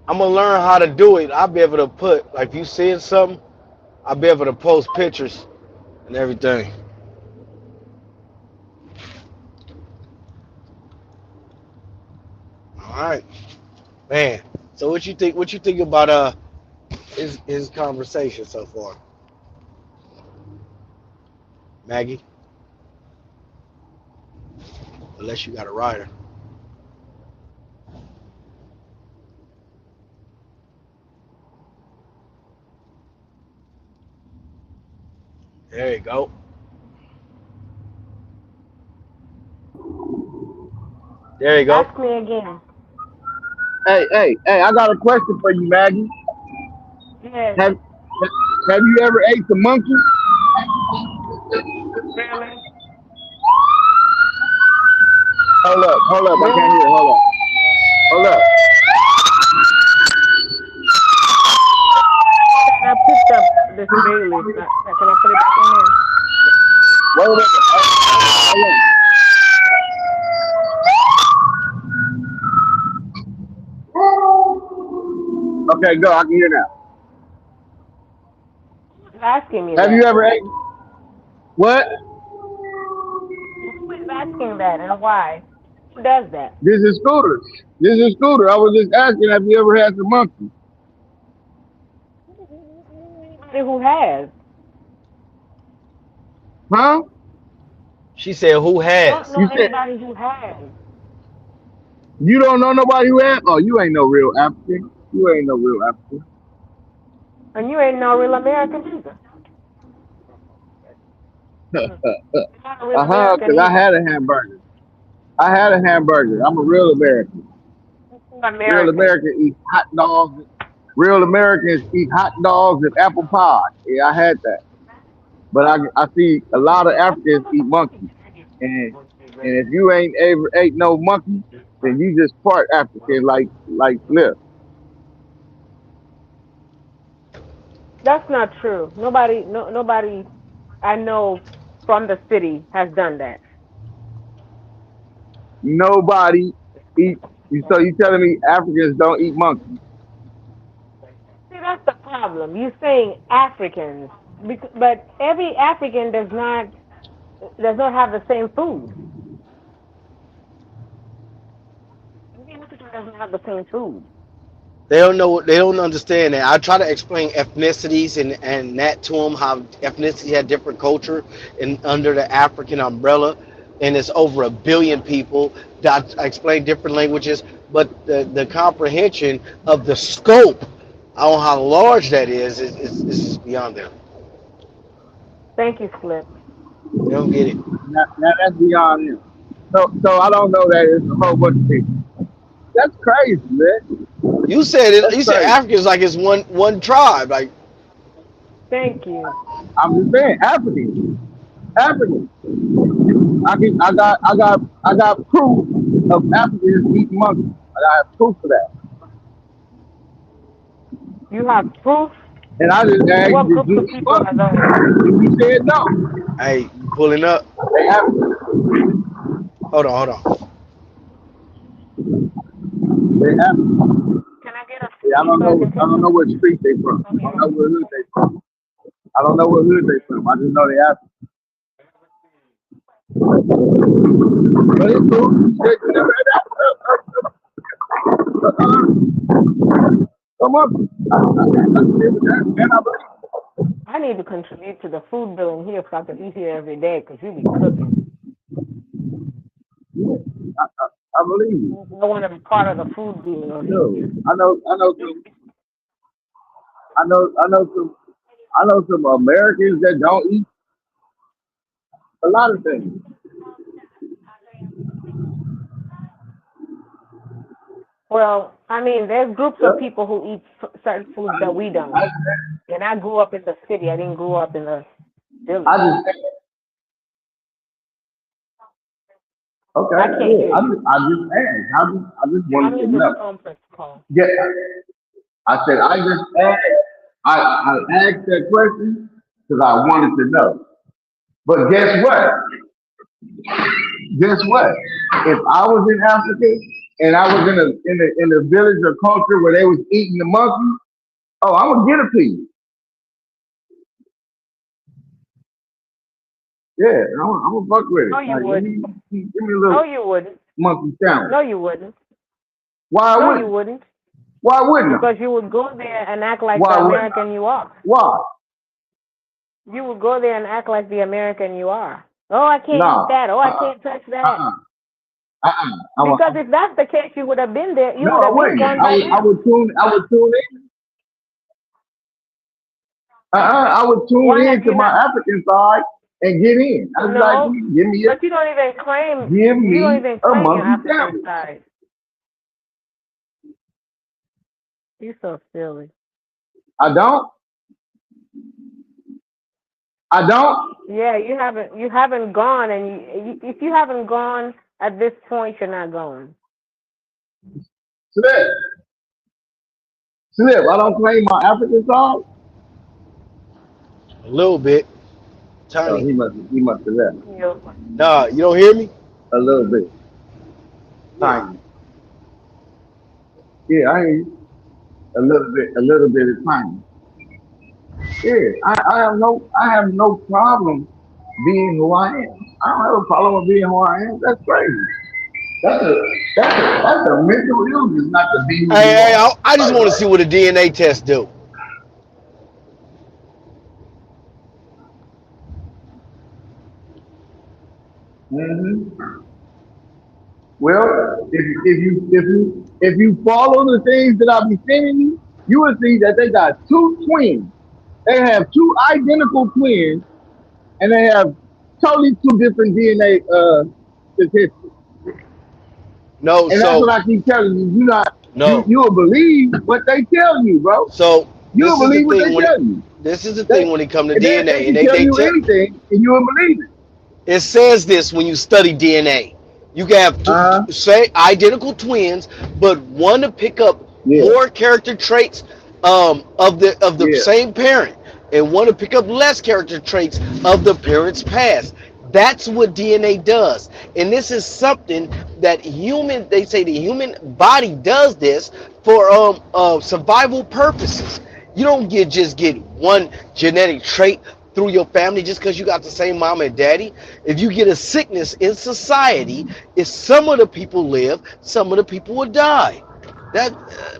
Speaker 2: I'm gonna learn how to do it. I'll be able to put like if you seeing something, I'll be able to post pictures and everything. All right, man. So what you think? What you think about his conversation so far, Maggie? Unless you got a rider. There you go. There you go.
Speaker 4: Ask me again.
Speaker 3: Hey, I got a question for you, Maggie.
Speaker 4: Yes.
Speaker 3: Have you ever ate the monkey?
Speaker 4: Really?
Speaker 3: Hold up, I can't
Speaker 4: Really?
Speaker 3: hear. Hold up.
Speaker 4: And I picked up this Bailey. Can I put it back in there?
Speaker 3: Wait a minute. Hold on. Okay, go. I can hear now.
Speaker 4: Who's asking me
Speaker 3: Have
Speaker 4: that?
Speaker 3: you ever ate? What?
Speaker 4: Who is asking that and why? Who does that?
Speaker 3: This is Scooter. I was just asking, have you ever had some monkey?
Speaker 4: Somebody who has.
Speaker 3: Huh?
Speaker 2: She said, "Who
Speaker 4: I don't
Speaker 2: has?"
Speaker 4: know
Speaker 3: You said
Speaker 4: anybody who has.
Speaker 3: you don't know nobody who had? Oh, you ain't no real African.
Speaker 4: And you ain't no real American either. You're not a real American
Speaker 3: Because I
Speaker 4: either.
Speaker 3: had a hamburger. I'm a real American.
Speaker 4: You're
Speaker 3: Real
Speaker 4: American.
Speaker 3: Americans eat hot dogs. Real Americans eat hot dogs and apple pie. Yeah, I had that.
Speaker 5: but I see a lot of Africans eat monkeys, and if you ain't ever ate no monkey, then you just part African like Flip.
Speaker 4: That's not true. Nobody I know from the city has done that.
Speaker 5: Nobody eat. So you telling me Africans don't eat monkeys?
Speaker 4: See, that's the problem. You're saying Africans, but every African does not have the same food. Every African doesn't have the same food.
Speaker 2: They don't know. They don't understand that. I try to explain ethnicities and that to them how ethnicities had different culture and under the African umbrella, and it's over 1 billion people. That I explain different languages, but the comprehension of the scope on how large that is just beyond them.
Speaker 4: Thank you, Flip.
Speaker 2: They don't get it.
Speaker 5: Now that's beyond them. So I don't know that it's a whole bunch of people. That's crazy, man.
Speaker 2: You said it.
Speaker 5: That's
Speaker 2: You said
Speaker 5: crazy.
Speaker 2: Africans like it's one tribe. Like
Speaker 4: Thank you.
Speaker 5: I'm just saying, Africans, Africans. I got proof of Africans eating monkeys. I got proof of that.
Speaker 4: You have proof.
Speaker 5: And I just asked,
Speaker 4: What
Speaker 5: did
Speaker 4: groups
Speaker 5: you
Speaker 4: of
Speaker 5: eat
Speaker 4: people are
Speaker 5: monkeys?
Speaker 4: those?
Speaker 5: And you said no.
Speaker 2: hey, you pulling up.
Speaker 5: They Africans.
Speaker 2: Hold on.
Speaker 5: They Africans.
Speaker 4: Can I get a
Speaker 5: Yeah,
Speaker 4: street so I can
Speaker 5: I
Speaker 4: take
Speaker 5: don't
Speaker 4: some
Speaker 5: know what
Speaker 4: pictures?
Speaker 5: street they from. I don't know what hood they from. I don't know what hood they from. I just know they Africans. But it's cool. Shit, come on. And I believe.
Speaker 4: I need to contribute to the food bill in here so I can eat here every day because you be cooking.
Speaker 5: Yeah, I believe you.
Speaker 4: I want to be part of the food bill
Speaker 5: No,
Speaker 4: here.
Speaker 5: I know some Americans that don't eat a lot of things.
Speaker 4: Well, I mean, there's groups
Speaker 5: Yeah.
Speaker 4: of people who eat certain foods that we don't.
Speaker 5: I,
Speaker 4: And I grew up in the city. I didn't grow up in the
Speaker 5: I
Speaker 4: village.
Speaker 5: just okay,
Speaker 4: I can't
Speaker 5: yeah.
Speaker 4: hear you.
Speaker 5: I just asked. I just
Speaker 4: I'm
Speaker 5: wanted to
Speaker 4: in this
Speaker 5: know.
Speaker 4: conference call.
Speaker 5: Yeah, I said I just asked. I asked that question because I wanted to know. But guess what? Guess what? If I was in Africa and I was in a village or culture where they was eating the monkey, oh, I'm gonna get a piece. Yeah, I'm gonna fuck with it.
Speaker 4: No, you
Speaker 5: Like,
Speaker 4: wouldn't.
Speaker 5: give me a
Speaker 4: No,
Speaker 5: little
Speaker 4: you wouldn't.
Speaker 5: monkey sandwich.
Speaker 4: No, you wouldn't.
Speaker 5: Why
Speaker 4: No, you
Speaker 5: wouldn't?
Speaker 4: wouldn't.
Speaker 5: Why wouldn't I?
Speaker 4: Because you would go there and act like the
Speaker 5: Why wouldn't I?
Speaker 4: American you are.
Speaker 5: Why?
Speaker 4: You would go there and act like the American you are. Oh, I can't eat
Speaker 5: No.
Speaker 4: that. Oh, I can't touch that. Because if that's the case, you would have been there. You
Speaker 5: No,
Speaker 4: would
Speaker 5: I
Speaker 4: have been
Speaker 5: wouldn't.
Speaker 4: gone by
Speaker 5: I
Speaker 4: now.
Speaker 5: would tune in. I would tune
Speaker 4: Why have
Speaker 5: in to
Speaker 4: you
Speaker 5: my
Speaker 4: not?
Speaker 5: African side and get in. I was like,
Speaker 4: No,
Speaker 5: give me
Speaker 4: but you don't even claim.
Speaker 5: give
Speaker 4: You don't
Speaker 5: me
Speaker 4: even
Speaker 5: a
Speaker 4: claim your
Speaker 5: monkey
Speaker 4: African
Speaker 5: sandwich.
Speaker 4: side. You're so silly.
Speaker 5: I don't. I don't.
Speaker 4: Yeah, you haven't gone, and if you haven't gone at this point, you're not going.
Speaker 5: Slip. Slip. I don't claim my African side.
Speaker 2: A little bit,
Speaker 5: Oh,
Speaker 2: tiny.
Speaker 5: he must have left.
Speaker 4: You
Speaker 2: Nah, you don't hear me?
Speaker 5: A little bit.
Speaker 2: Yeah.
Speaker 5: Tiny. Yeah, I hear you. A little bit of tiny. Yeah, I have no problem being who I am. I don't have a problem with being who I am. That's crazy. That's a that's a mental illness not to be who you
Speaker 2: Hey,
Speaker 5: are.
Speaker 2: I just
Speaker 5: Like,
Speaker 2: want to see what a DNA test do.
Speaker 5: hmm well, if you follow the things that I be sending you, you will see that they got two twins. They have two identical twins, and they have totally two different DNA statistics.
Speaker 2: No,
Speaker 5: And that's what
Speaker 2: so
Speaker 5: I keep telling you. You not
Speaker 2: no,
Speaker 5: you will believe what they tell you, bro.
Speaker 2: so
Speaker 5: You'll
Speaker 2: this is the
Speaker 5: believe what
Speaker 2: thing
Speaker 5: they
Speaker 2: when
Speaker 5: tell you.
Speaker 2: this is the
Speaker 5: They,
Speaker 2: thing when it comes to
Speaker 5: they
Speaker 2: DNA, and
Speaker 5: can
Speaker 2: they
Speaker 5: tell
Speaker 2: they
Speaker 5: you
Speaker 2: tell
Speaker 5: anything, and you will believe it.
Speaker 2: it says this when you study DNA. You can have
Speaker 5: Uh-huh.
Speaker 2: say identical twins, but one to pick up
Speaker 5: Yeah,
Speaker 2: more character traits of the
Speaker 5: yeah.
Speaker 2: same parent, and one to pick up less character traits of the parent's past. That's what DNA does, and this is something that human. They say the human body does this for survival purposes. You don't just get one genetic trait through your family just because you got the same mom and daddy. If you get a sickness in society, if some of the people live, some of the people will die. That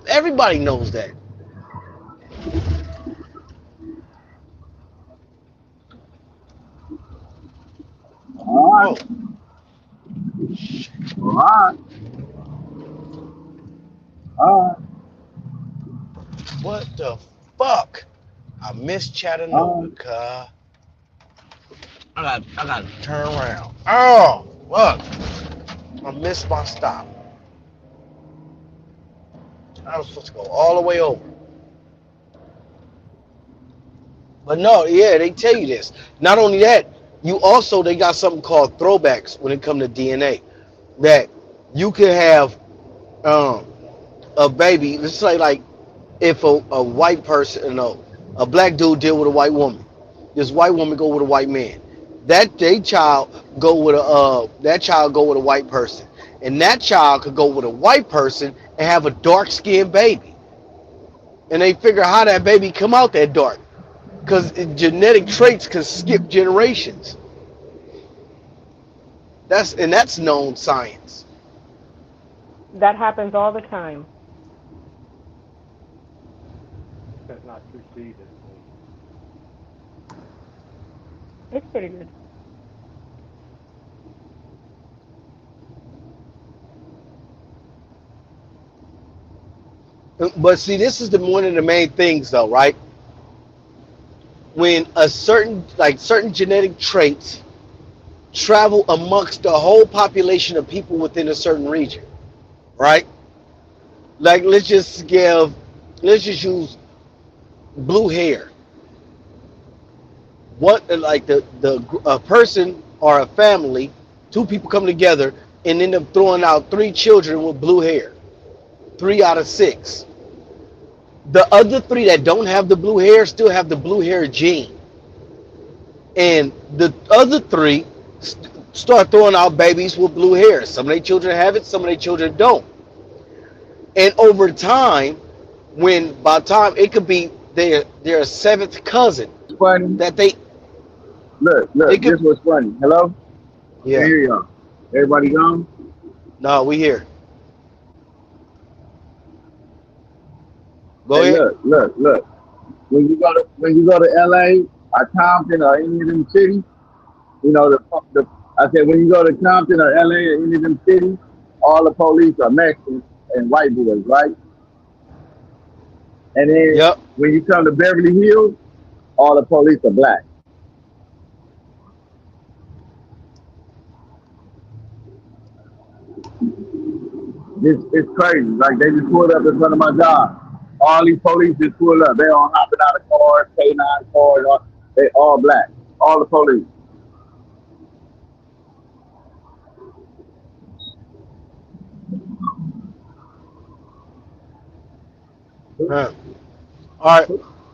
Speaker 2: everybody knows that.
Speaker 5: All right,
Speaker 2: Oh,
Speaker 5: all right, all
Speaker 2: what the fuck? I miss
Speaker 5: right.
Speaker 2: Chattanooga, car. I got to turn around. Oh, fuck! I missed my stop. I was supposed to go all the way over. But no, yeah, they tell you this. Not only that, you also they got something called throwbacks when it comes to DNA. That you can have um, a baby. Let's say like if a white person, no, a black dude deal with a white woman, this white woman go with a white man. That child go with a white person, and that child could go with a white person and have a dark skinned baby. And they figure how that baby come out that dark because genetic traits can skip generations. That's known science.
Speaker 4: That happens all the time. It's pretty good.
Speaker 2: But see, this is the one of the main things, though, right? When a certain genetic traits travel amongst the whole population of people within a certain region, right? Like let's just use blue hair. What like the a person or a family, two people come together and end up throwing out three children with blue hair, 3 out of 6. The other three that don't have the blue hair still have the blue hair gene, and the other three start throwing out babies with blue hair. Some of their children have it, some of their children don't. And over time, when by the time it could be their seventh cousin
Speaker 5: It's funny.
Speaker 2: that they
Speaker 5: Look,
Speaker 2: it
Speaker 5: this
Speaker 2: could
Speaker 5: was funny. Hello? Can
Speaker 2: yeah.
Speaker 5: hear y'all. Everybody gone?
Speaker 2: No, we here. Go
Speaker 5: Hey,
Speaker 2: ahead.
Speaker 5: look. When you go to LA or Compton or any of them cities, you know the I said when you go to Compton or LA or any of them cities, all the police are Mexicans and white boys, right? And then
Speaker 2: Yep.
Speaker 5: when you come to Beverly Hills, all the police are black. It's crazy. Like they just pulled up in front of my job. All these police just pulled up. They all hopping out of cars, K9 cars. They all black. All the police.
Speaker 2: Huh. All right.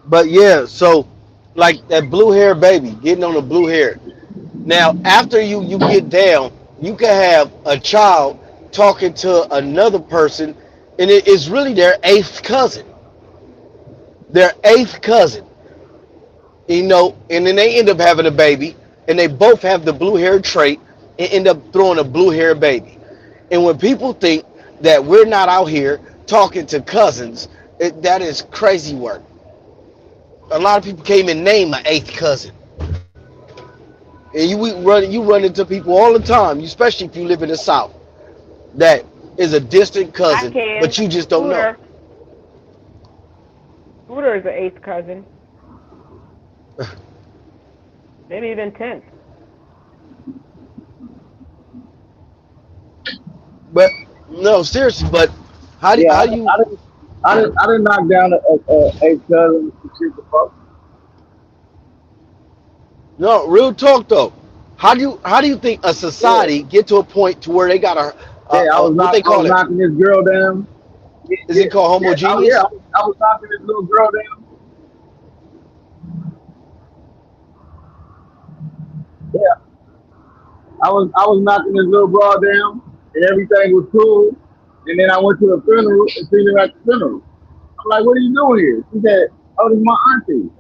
Speaker 2: But yeah, so like that blue hair baby getting on the blue hair. Now, after you get down, you can have a child talking to another person, and it is really their eighth cousin. Their eighth cousin, and then they end up having a baby, and they both have the blue hair trait, and end up throwing a blue hair baby. And when people think that we're not out here talking to cousins, that is crazy work. A lot of people can't even name an eighth cousin. And you run into people all the time, especially if you live in the South, that is a distant
Speaker 4: I
Speaker 2: cousin,
Speaker 4: can.
Speaker 2: but you just don't know.
Speaker 4: Scooter. Scooter is the eighth cousin. Maybe even 10th.
Speaker 2: But no, seriously. But
Speaker 5: Yeah,
Speaker 2: how do you?
Speaker 5: I didn't knock down a cousin and shit before.
Speaker 2: No, real talk though. How do you think a
Speaker 5: Yeah,
Speaker 2: society get to a point to where they got
Speaker 5: yeah.
Speaker 2: what they
Speaker 5: I was
Speaker 2: call it?
Speaker 5: knocking this girl down. Yeah,
Speaker 2: Is
Speaker 5: yeah,
Speaker 2: it called
Speaker 5: yeah. Oh yeah,
Speaker 2: homogeneous?
Speaker 5: I was knocking this little girl down. Yeah, I was knocking this little broad down, and everything was cool. And then I went to the funeral and seen her at the funeral. I'm like, what are you doing here? She said, oh, this is my auntie.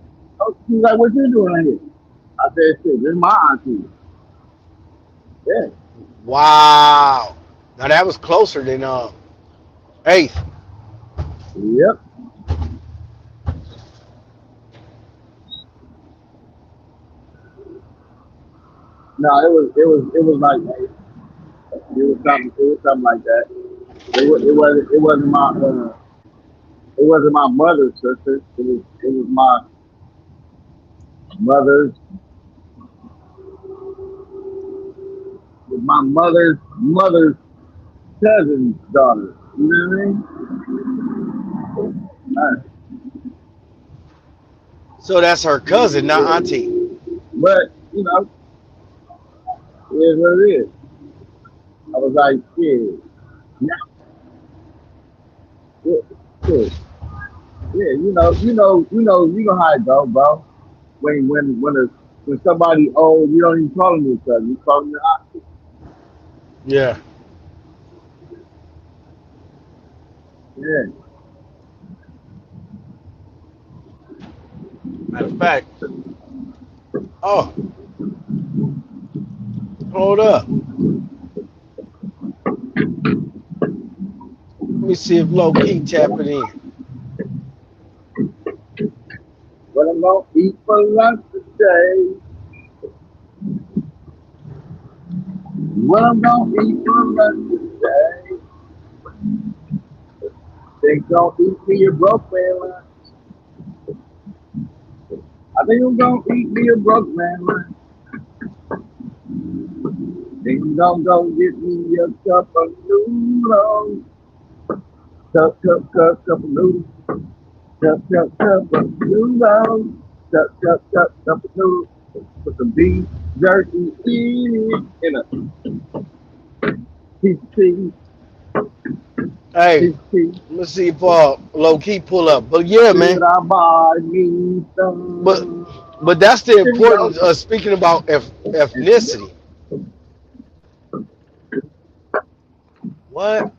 Speaker 5: Oh, she's like, what you doing here? I said, shit, this is my auntie. Yeah.
Speaker 2: Wow. Now that was closer than eighth.
Speaker 5: Yep. No, it was like it was something like that. It wasn't my mother's sister. It was my mother's mother's cousin's daughter. You know what I mean? Uh,
Speaker 2: So that's her cousin, not auntie.
Speaker 5: but it is what it is. I was like, yeah, yeah, yeah, yeah. You know how it go, bro. When somebody old, you don't even call them your cousin. You call them your auntie.
Speaker 2: Yeah.
Speaker 5: Yeah.
Speaker 2: Matter of fact, oh, hold up. Let me see if low key tapping in.
Speaker 5: What I'm gonna eat for lunch today? What I'm gonna eat for lunch today? Think gonna eat me a broke man lunch. I think I'm gonna eat me a broke man lunch. Think I'm gonna go get me a cup of noodles. Cup of noodles. Cup of noodles. Cup of noodles. Put some beef jerky in it. In a piece of cheese.
Speaker 2: Hey,
Speaker 5: Piece of cheese.
Speaker 2: let's see if low key pull up. But yeah, man.
Speaker 5: Should I buy me
Speaker 2: But
Speaker 5: some?
Speaker 2: but that's the
Speaker 5: Here we go.
Speaker 2: importance of speaking about ethnicity. What?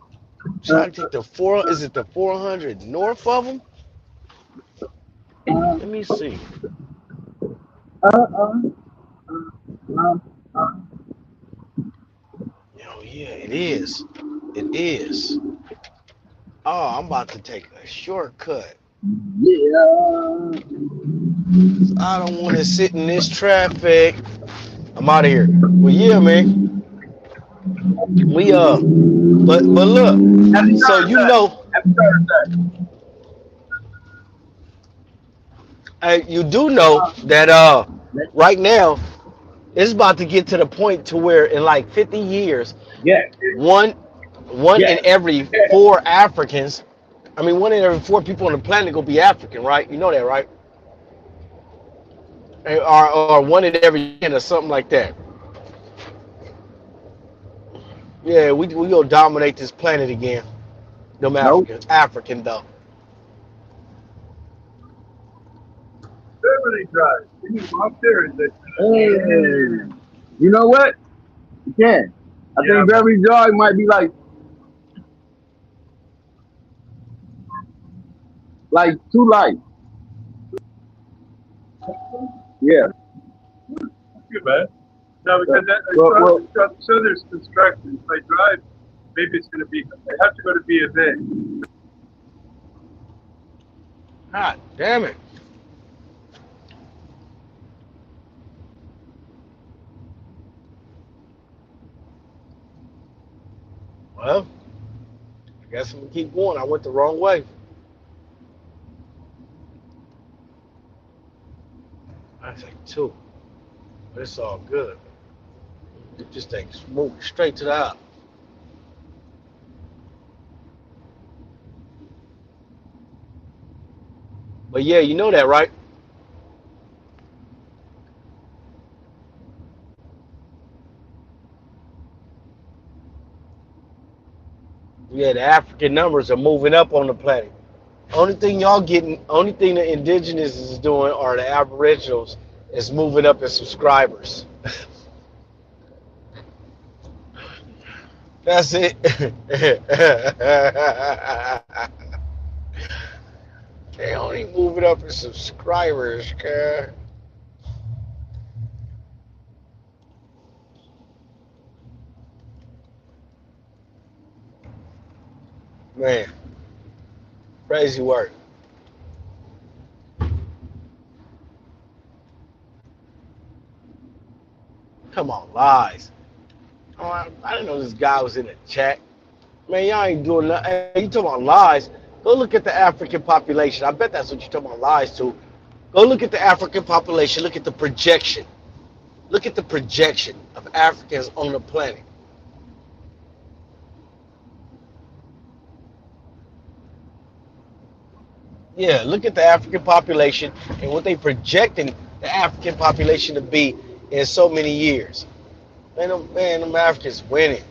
Speaker 5: Uh,
Speaker 2: Trying to take the four? Is it the 400 north of them?
Speaker 5: uh,
Speaker 2: Let me see.
Speaker 5: uh, uh, uh, uh.
Speaker 2: Oh yeah, it is. It is. Oh, I'm about to take a shortcut.
Speaker 5: Yeah.
Speaker 2: 'Cause I don't want to sit in this traffic. I'm out of here. Well, yeah, man. We but look.
Speaker 5: Happy
Speaker 2: So you
Speaker 5: Thursday.
Speaker 2: know,
Speaker 5: Happy Thursday.
Speaker 2: you do know
Speaker 5: Uh,
Speaker 2: that right now it's about to get to the point to where in like 50 years,
Speaker 5: yes.
Speaker 2: one one in
Speaker 5: Yes.
Speaker 2: every four Africans, I mean one in every four people on the planet gonna be African, right? You know that, right? Or one in every 10 or something like that. Yeah, we gonna dominate this planet again. Them
Speaker 5: Nope.
Speaker 2: Africans, African though.
Speaker 5: Beverly Drive. You walk there and hey. You know what? You can. I think Beverly Drive might be like two lights. Yeah.
Speaker 6: Too bad. No, because
Speaker 5: Well,
Speaker 6: so there's construction. If I drive, maybe it's going to be. I have to go to B of A.
Speaker 2: God damn it. Well, I guess I'm gonna keep going. I went the wrong way. I take two, but it's all good. Get this thing moving straight to the top. But yeah, you know that, right? Yeah, the African numbers are moving up on the planet. Only thing the indigenous is doing, or the aboriginals, is moving up in subscribers. That's it. They only moving up in subscribers, girl. Man, crazy work. Come on, lies. Oh, I didn't know this guy was in the chat. Man, y'all ain't doing nothing. Hey, you talking about lies? Go look at the African population. I bet that's what you're talking about lies to. Go look at the African population. Look at the projection. Look at the projection of Africans on the planet. Yeah, look at the African population and what they projecting the African population to be in so many years. Man, them Africans winning.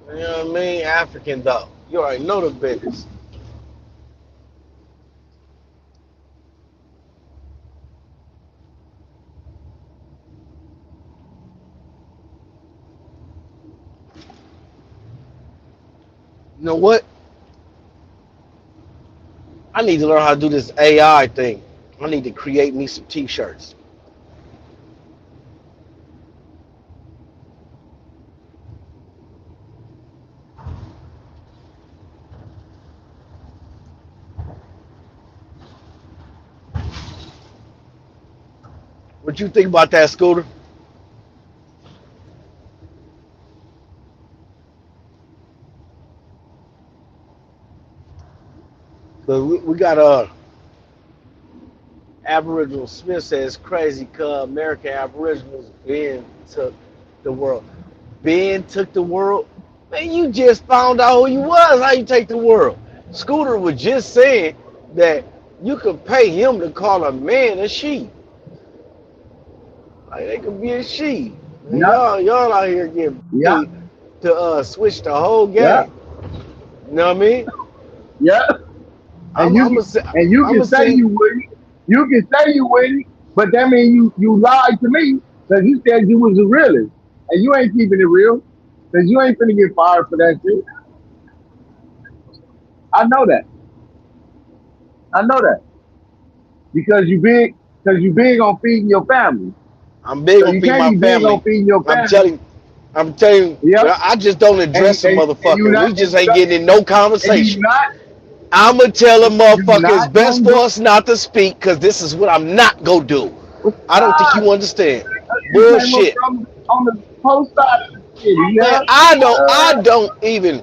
Speaker 2: You know what I mean? African though. You already know the business. You know what? I need to learn how to do this AI thing. I need to create me some t-shirts. What you think about that, Scooter? Cause we got Aboriginal Smith says crazy cause American Aboriginals Ben took the world. Ben took the world? Man, you just found out who you was. How you take the world? Scooter was just saying that you could pay him to call a man a she. Like they could be a she.
Speaker 5: Yeah,
Speaker 2: Y'all out here getting
Speaker 5: yeah,
Speaker 2: paid to switch the whole
Speaker 5: yeah,
Speaker 2: game. You know what I mean?
Speaker 5: yeah. And
Speaker 2: I'm
Speaker 5: you
Speaker 2: I'm
Speaker 5: can
Speaker 2: a,
Speaker 5: and you
Speaker 2: I'm
Speaker 5: can
Speaker 2: a
Speaker 5: say
Speaker 2: say
Speaker 5: you wouldn't. You can say you wouldn't, but that means you lied to me because you said you was a realist, and you ain't keeping it real because you ain't finna get fired for that shit. I know that. I know that because you big on feeding your family.
Speaker 2: I'm big
Speaker 5: So
Speaker 2: on
Speaker 5: you
Speaker 2: feeding
Speaker 5: can't
Speaker 2: my
Speaker 5: be big on
Speaker 2: family.
Speaker 5: feeding your
Speaker 2: I'm
Speaker 5: family.
Speaker 2: telling I'm telling you,
Speaker 5: Yep.
Speaker 2: I just don't
Speaker 5: And
Speaker 2: address a
Speaker 5: and you
Speaker 2: motherfucker.
Speaker 5: not
Speaker 2: We just ain't getting in no
Speaker 5: and you
Speaker 2: conversation.
Speaker 5: not
Speaker 2: I'ma tell a
Speaker 5: you
Speaker 2: motherfucker it's
Speaker 5: not
Speaker 2: best
Speaker 5: gonna
Speaker 2: for
Speaker 5: do
Speaker 2: us not to speak because this is what I'm not gonna do. I don't think
Speaker 5: ah,
Speaker 2: you understand.
Speaker 5: you came up
Speaker 2: Bullshit.
Speaker 5: on the post side of the city,
Speaker 2: Man,
Speaker 5: yeah?
Speaker 2: I don't even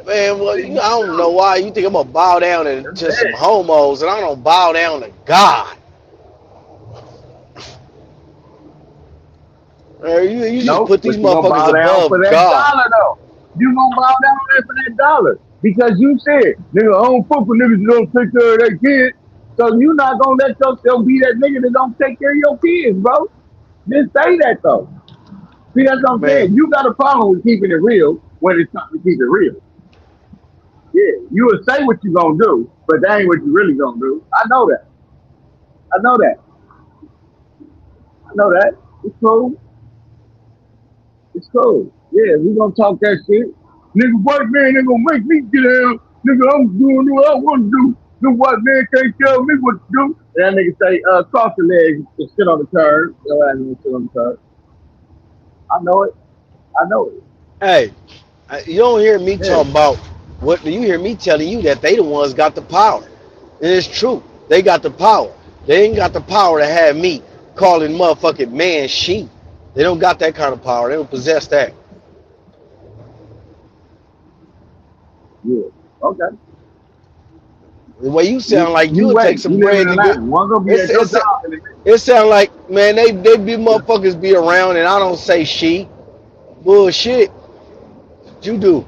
Speaker 2: man, well, I don't know why you think I'm gonna bow down to some homos and I don't bow down to God. You just
Speaker 5: No,
Speaker 2: put
Speaker 5: but
Speaker 2: these
Speaker 5: you're gonna
Speaker 2: motherfuckers
Speaker 5: bow down for
Speaker 2: above
Speaker 5: that
Speaker 2: God.
Speaker 5: dollar though. You gonna bow down there for that dollar. Because you said, nigga, I don't fuck with niggas that don't take care of their kids. So you not gonna let yourself be that nigga that don't take care of your kids, bro. Just say that though. See, that's what I'm
Speaker 2: Man,
Speaker 5: saying. You got a problem with keeping it real when it's time to keep it real. Yeah, you will say what you gonna do, but that ain't what you really gonna do. I know that. I know that. I know that. It's cool. It's cool. Yeah, we gonna talk that shit. Nigga, white man ain't gonna make me get out. Nigga, I'm doing what I want to do. The white man can't tell me what to do. And that nigga say, cross your legs and sit on the curb. Yo, ass gonna sit on the curb. I know it. I know it.
Speaker 2: hey, you don't hear me
Speaker 5: Yeah.
Speaker 2: talking about what you hear me telling you that they the ones got the power. And it's true. They got the power. They ain't got the power to have me calling motherfucking man she. They don't got that kind of power. They don't possess that.
Speaker 5: Yeah. Okay.
Speaker 2: The way you sound like
Speaker 5: You
Speaker 2: you'll take
Speaker 5: wait. You
Speaker 2: some
Speaker 5: live in
Speaker 2: bread to get.
Speaker 5: Atlanta. One gonna be
Speaker 2: It's
Speaker 5: at your
Speaker 2: it's
Speaker 5: job in a minute.
Speaker 2: it sound like man they be motherfuckers be around and I don't say she. Bullshit. What you do.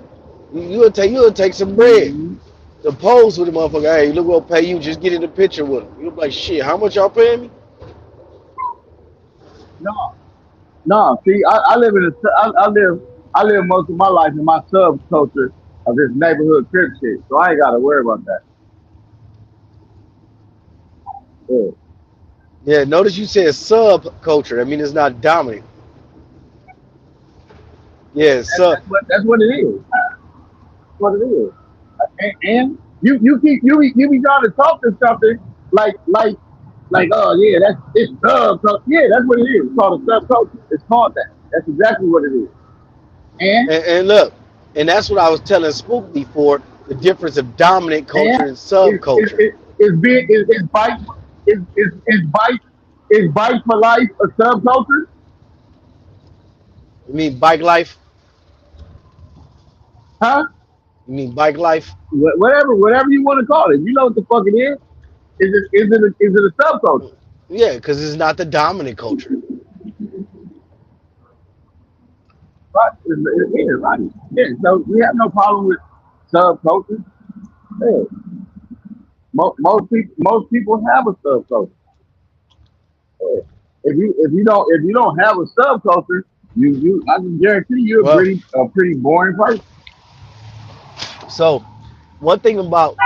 Speaker 2: You'll take some bread.
Speaker 5: Mm-hmm.
Speaker 2: to pose with the motherfucker. Hey, look, we'll pay you. Just get in the picture with him. You'll be like, shit, how much y'all paying me?
Speaker 5: No, no. See, I live in I live most of my life in my subculture of this neighborhood crip shit, so I ain't got to worry about that. Yeah.
Speaker 2: Yeah, notice you said subculture. I mean, it's not dominant. Yeah,
Speaker 5: That's what it is. That's what it is. And you be trying to talk to something like oh yeah, it's subculture. Yeah, that's what it is. It's called a subculture. It's called that. That's exactly what it is. And
Speaker 2: and look, and that's what I was telling Spook before, the difference of dominant culture
Speaker 5: and
Speaker 2: and subculture.
Speaker 5: it's big is bite is bite for life a subculture?
Speaker 2: You mean bike life?
Speaker 5: Huh?
Speaker 2: You mean bike life?
Speaker 5: Whatever you want to call it. You know what the fuck it is? Is it a subculture?
Speaker 2: Yeah, because it's not the dominant culture.
Speaker 5: Right? It is, right. Yeah, so we have no problem with subculture. Yeah. Most people have a subculture. Yeah. If you don't have a subculture, you I can guarantee you're
Speaker 2: Well,
Speaker 5: a pretty boring person.
Speaker 2: so one thing about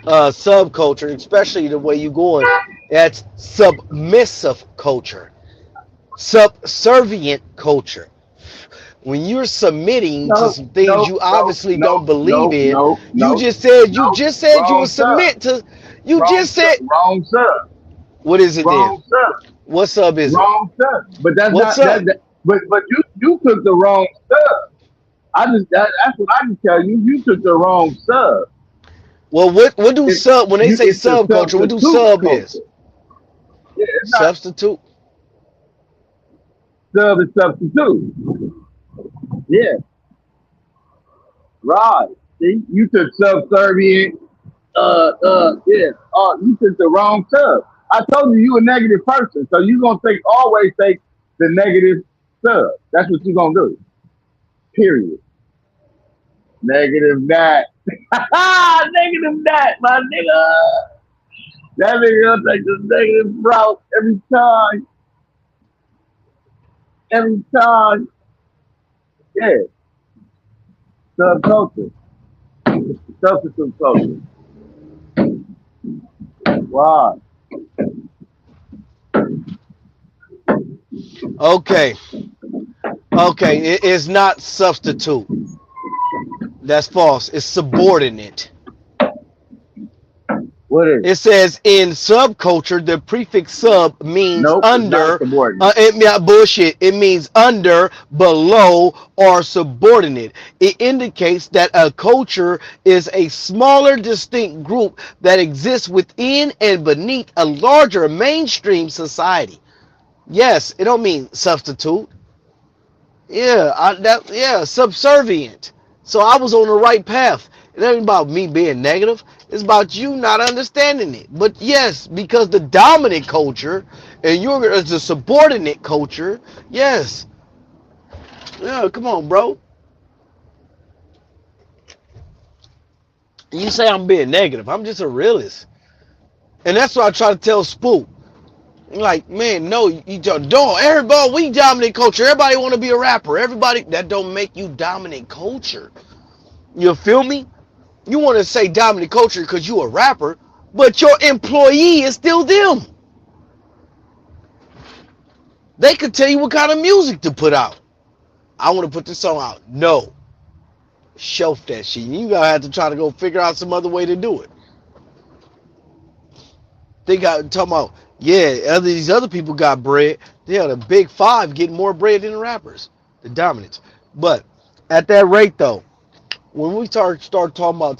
Speaker 2: subculture, especially the way you going, that's submissive culture, subservient culture. When you're submitting to
Speaker 5: No,
Speaker 2: some things
Speaker 5: no,
Speaker 2: you
Speaker 5: no,
Speaker 2: obviously don't
Speaker 5: no,
Speaker 2: believe
Speaker 5: no,
Speaker 2: in,
Speaker 5: no,
Speaker 2: you
Speaker 5: no,
Speaker 2: just said you
Speaker 5: no.
Speaker 2: just said you
Speaker 5: Wrong
Speaker 2: would
Speaker 5: sub.
Speaker 2: submit to. You just said
Speaker 5: Wrong sub.
Speaker 2: what is it then?
Speaker 5: Wrong sub.
Speaker 2: What sub is it?
Speaker 5: Wrong sub. But that's
Speaker 2: What's
Speaker 5: not
Speaker 2: up?
Speaker 5: but you took the wrong sub. That's what I can tell you. You took the wrong sub.
Speaker 2: Well, what do
Speaker 5: It,
Speaker 2: sub when they say
Speaker 5: it's a
Speaker 2: subculture? What do
Speaker 5: substitute
Speaker 2: sub is?
Speaker 5: culture. Yeah, it's not
Speaker 2: Substitute.
Speaker 5: sub is substitute. Yeah, right. See, you took subservient. Yeah. You took the wrong sub. I told you a negative person, so you gonna always take the negative sub. That's what you gonna do. Period. Negative that. Negative that, my nigga. That nigga gonna take the negative route every time. Every time. Yeah. Subculture. Substitute culture. Wow.
Speaker 2: Okay. Okay. It is not substitute. That's false. It's subordinate.
Speaker 5: What is it?
Speaker 2: It says in subculture, the prefix sub means
Speaker 5: Nope, it's not
Speaker 2: under.
Speaker 5: subordinate.
Speaker 2: Bullshit. It means under, below, or subordinate. It indicates that a culture is a smaller, distinct group that exists within and beneath a larger mainstream society. Yes, it don't mean substitute. Yeah, subservient. So I was on the right path. It ain't about me being negative. It's about you not understanding it. But yes, because the dominant culture and you're the subordinate culture, yes. Yeah, come on, bro. You say I'm being negative. I'm just a realist. And that's what I try to tell Spook. Like, man, no, you don't. Everybody, we dominant culture. Everybody want to be a rapper. Everybody, that don't make you dominant culture. You feel me? You want to say dominant culture because you a rapper, but your employee is still them. They could tell you what kind of music to put out. I want to put this song out. No. Shelf that shit. You gotta have to try to go figure out some other way to do it. They got talking about, yeah, these other people got bread. They are the big five getting more bread than the rappers, the dominants. But at that rate, though, when we start talking about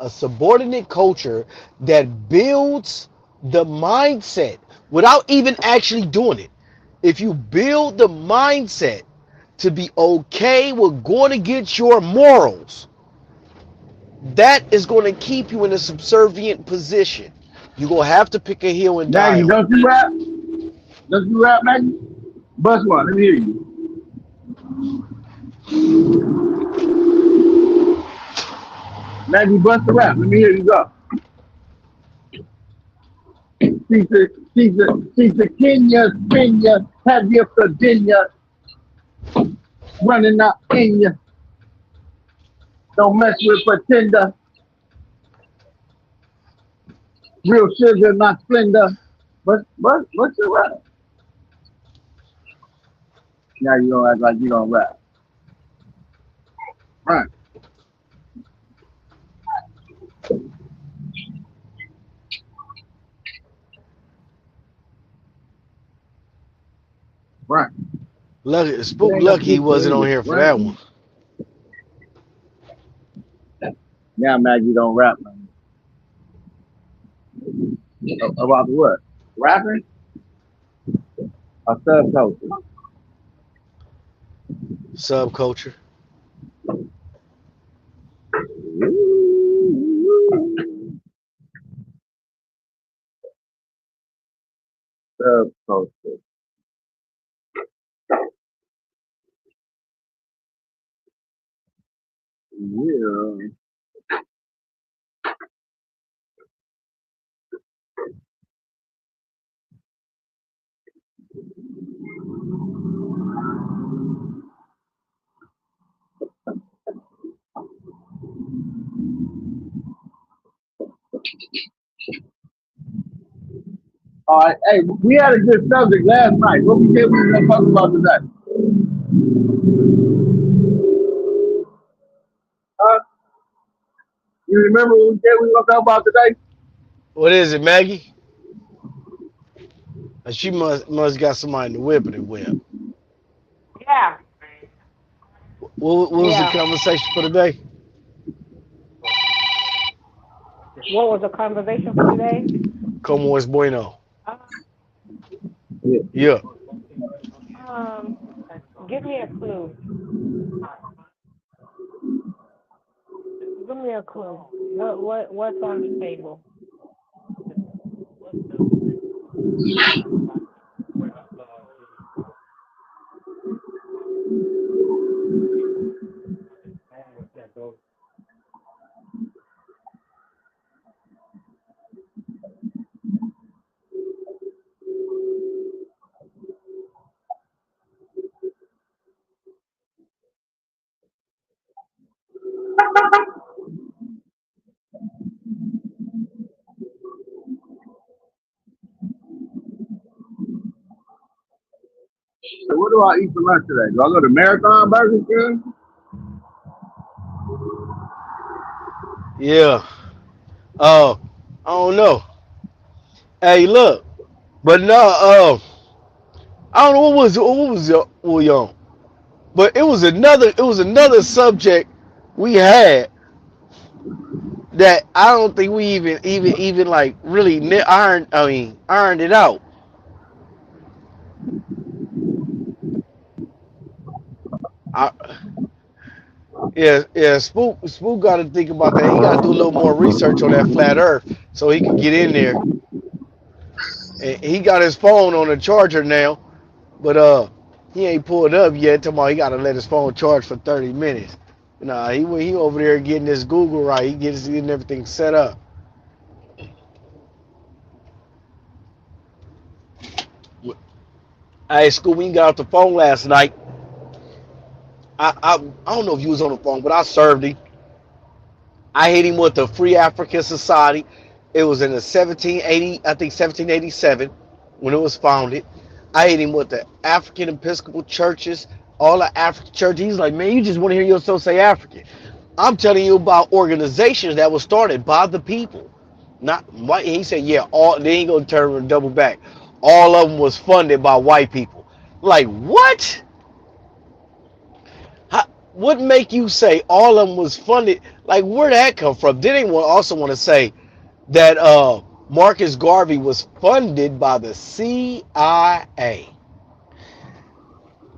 Speaker 2: a subordinate culture that builds the mindset without even actually doing it. If you build the mindset to be okay with going against your morals, that is going to keep you in a subservient position. You're going to have to pick a hill and die
Speaker 5: Maggie,
Speaker 2: on.
Speaker 5: don't you rap? Don't you rap, Maggie? Bust one. Let me hear you. Maggie, bust the rap. Let me hear you go. She's a Kenya, have your Virginia running out in ya. Don't mess with pretender. Real sugar, not Splendor. What's your rap? Now you don't act like you don't rap. Right. Right.
Speaker 2: Lucky,
Speaker 5: It
Speaker 2: Spook
Speaker 5: ain't no
Speaker 2: lucky he
Speaker 5: secret
Speaker 2: wasn't on
Speaker 5: either.
Speaker 2: here for
Speaker 5: Right.
Speaker 2: that one.
Speaker 5: Now Maggie don't rap, man. About what? Rapping or subculture?
Speaker 2: Subculture.
Speaker 5: Subculture. Yeah. All right. Hey, we had a good subject last night. What we said we were gonna talk about today? Huh? You remember what we said we were gonna talk about today?
Speaker 2: What is it, Maggie? She must got somebody in the whippity whip.
Speaker 4: Yeah,
Speaker 2: What was the
Speaker 4: yeah.
Speaker 2: conversation for today?
Speaker 4: What was the conversation for today?
Speaker 2: Como es bueno?
Speaker 4: Uh,
Speaker 5: Yeah.
Speaker 2: Yeah.
Speaker 4: um, give me a clue. Give me a clue. What's on the table?
Speaker 5: So what do I eat for lunch today? Do I go to Marathon Burger King?
Speaker 2: Yeah. I don't know. Hey, look. But no, I don't know what was y'all. But it was another subject we had that I don't think we even like really ironed it out. I, yeah. Spook got to think about that. He got to do a little more research on that flat Earth so he could get in there. And he got his phone on a charger now, but he ain't pulled up yet. Tomorrow he got to let his phone charge for 30 minutes. Nah, he over there getting his Google right. He getting everything set up. Hey, Scoop, we got off the phone last night. I don't know if you was on the phone, but I served him. I hit him with the Free African Society. It was in the 1780, I think 1787, when it was founded. I hit him with the African Episcopal churches, all the African churches. He's like, man, you just want to hear yourself say African. I'm telling you about organizations that were started by the people. Not white. He said, yeah, all. Then he gonna turn and double back. All of them was funded by white people. Like what? What make you say all of them was funded? Like where did that come from? Then they also want to say that Marcus Garvey was funded by the CIA.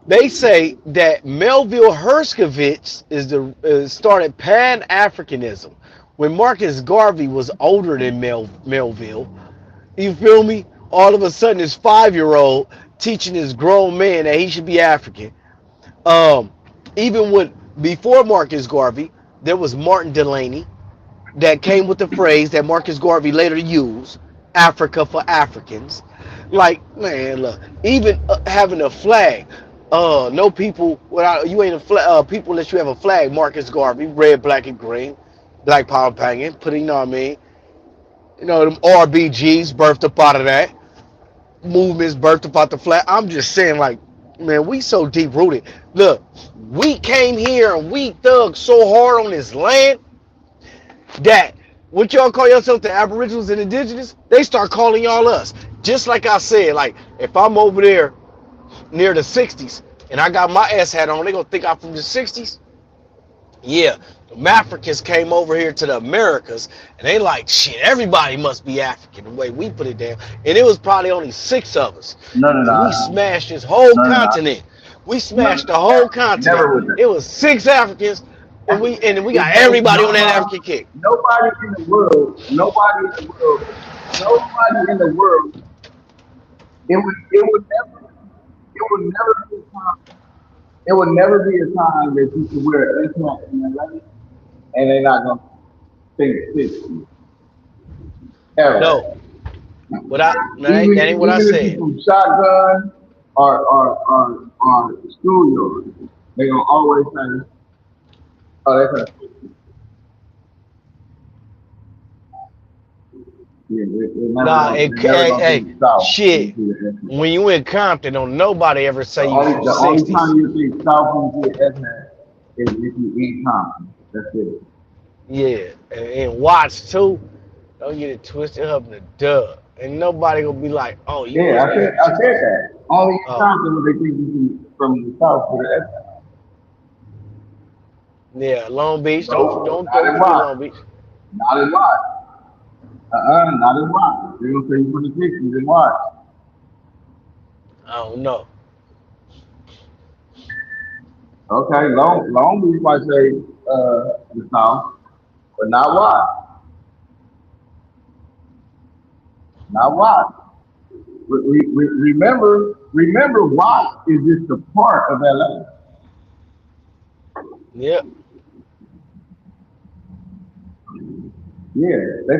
Speaker 2: They say that Melville Herskovich started Pan Africanism when Marcus Garvey was older than Melville. You feel me? All of a sudden, this 5-year-old teaching this grown man that he should be African. Um, Even before Marcus Garvey, there was Martin Delany. that came with the phrase that Marcus Garvey later used, Africa for Africans. Like, man, look, even having a flag, no people without you ain't a flag, people unless you have a flag. Marcus Garvey, red, black, and green, Black Power Pangin, putting, you know what I mean? You know, them RBGs birthed up out of that. Movements birthed up out the flag. I'm just saying, like, man, we so deep rooted. Look, we came here and we thugged so hard on this land that what y'all call yourself, the Aboriginals and Indigenous, they start calling y'all us. Just like I said, like, if I'm over there near the 60s and I got my S hat on, they gonna think I'm from the 60s. Yeah, the Africans came over here to the Americas and they like, shit, everybody must be African the way we put it down. And it was probably only 6 of us.
Speaker 5: No, no,
Speaker 2: And we
Speaker 5: no,
Speaker 2: smashed this whole
Speaker 5: no, no, no,
Speaker 2: continent. We
Speaker 5: no,
Speaker 2: smashed the whole continent.
Speaker 5: never was
Speaker 2: It was 6 Africans and we
Speaker 5: it.
Speaker 2: got everybody on that
Speaker 5: Nobody,
Speaker 2: African kick.
Speaker 5: nobody in the world, it would never be a time, it would never be a time that you could wear an implant in LA and they're not gonna think 60 ever.
Speaker 2: No, what I no, that ain't what I
Speaker 5: Even if you
Speaker 2: said.
Speaker 5: from shotgun or schoolyard, they gonna always say, "Oh, that's a yeah."
Speaker 2: Nah,
Speaker 5: They're never
Speaker 2: hey,
Speaker 5: gonna
Speaker 2: hey,
Speaker 5: think South when
Speaker 2: shit.
Speaker 5: you see the ethnic.
Speaker 2: When you in Compton, don't nobody ever say you from
Speaker 5: The only
Speaker 2: 60s.
Speaker 5: time you think South when you see the ethnic is if you in Compton. That's it.
Speaker 2: Yeah, and Watts too. Don't get it twisted up in the dub. And nobody gonna be like, oh, you
Speaker 5: Yeah,
Speaker 2: must be from
Speaker 5: I said
Speaker 2: 60s.
Speaker 5: that. Only in
Speaker 2: Oh,
Speaker 5: Compton would they think you from the South with the ethnic.
Speaker 2: yeah, Long Beach.
Speaker 5: No, not
Speaker 2: Don't
Speaker 5: in
Speaker 2: forget
Speaker 5: Watts.
Speaker 2: Long Beach.
Speaker 5: Not in Watts. Not in Watts. They're gonna say you from the 60s in Watts.
Speaker 2: I don't know.
Speaker 5: Okay, Long Beach might say the South, but not Watts. Not Watts. Remember, Watts is just a part of LA.
Speaker 2: Yep.
Speaker 5: Yeah, they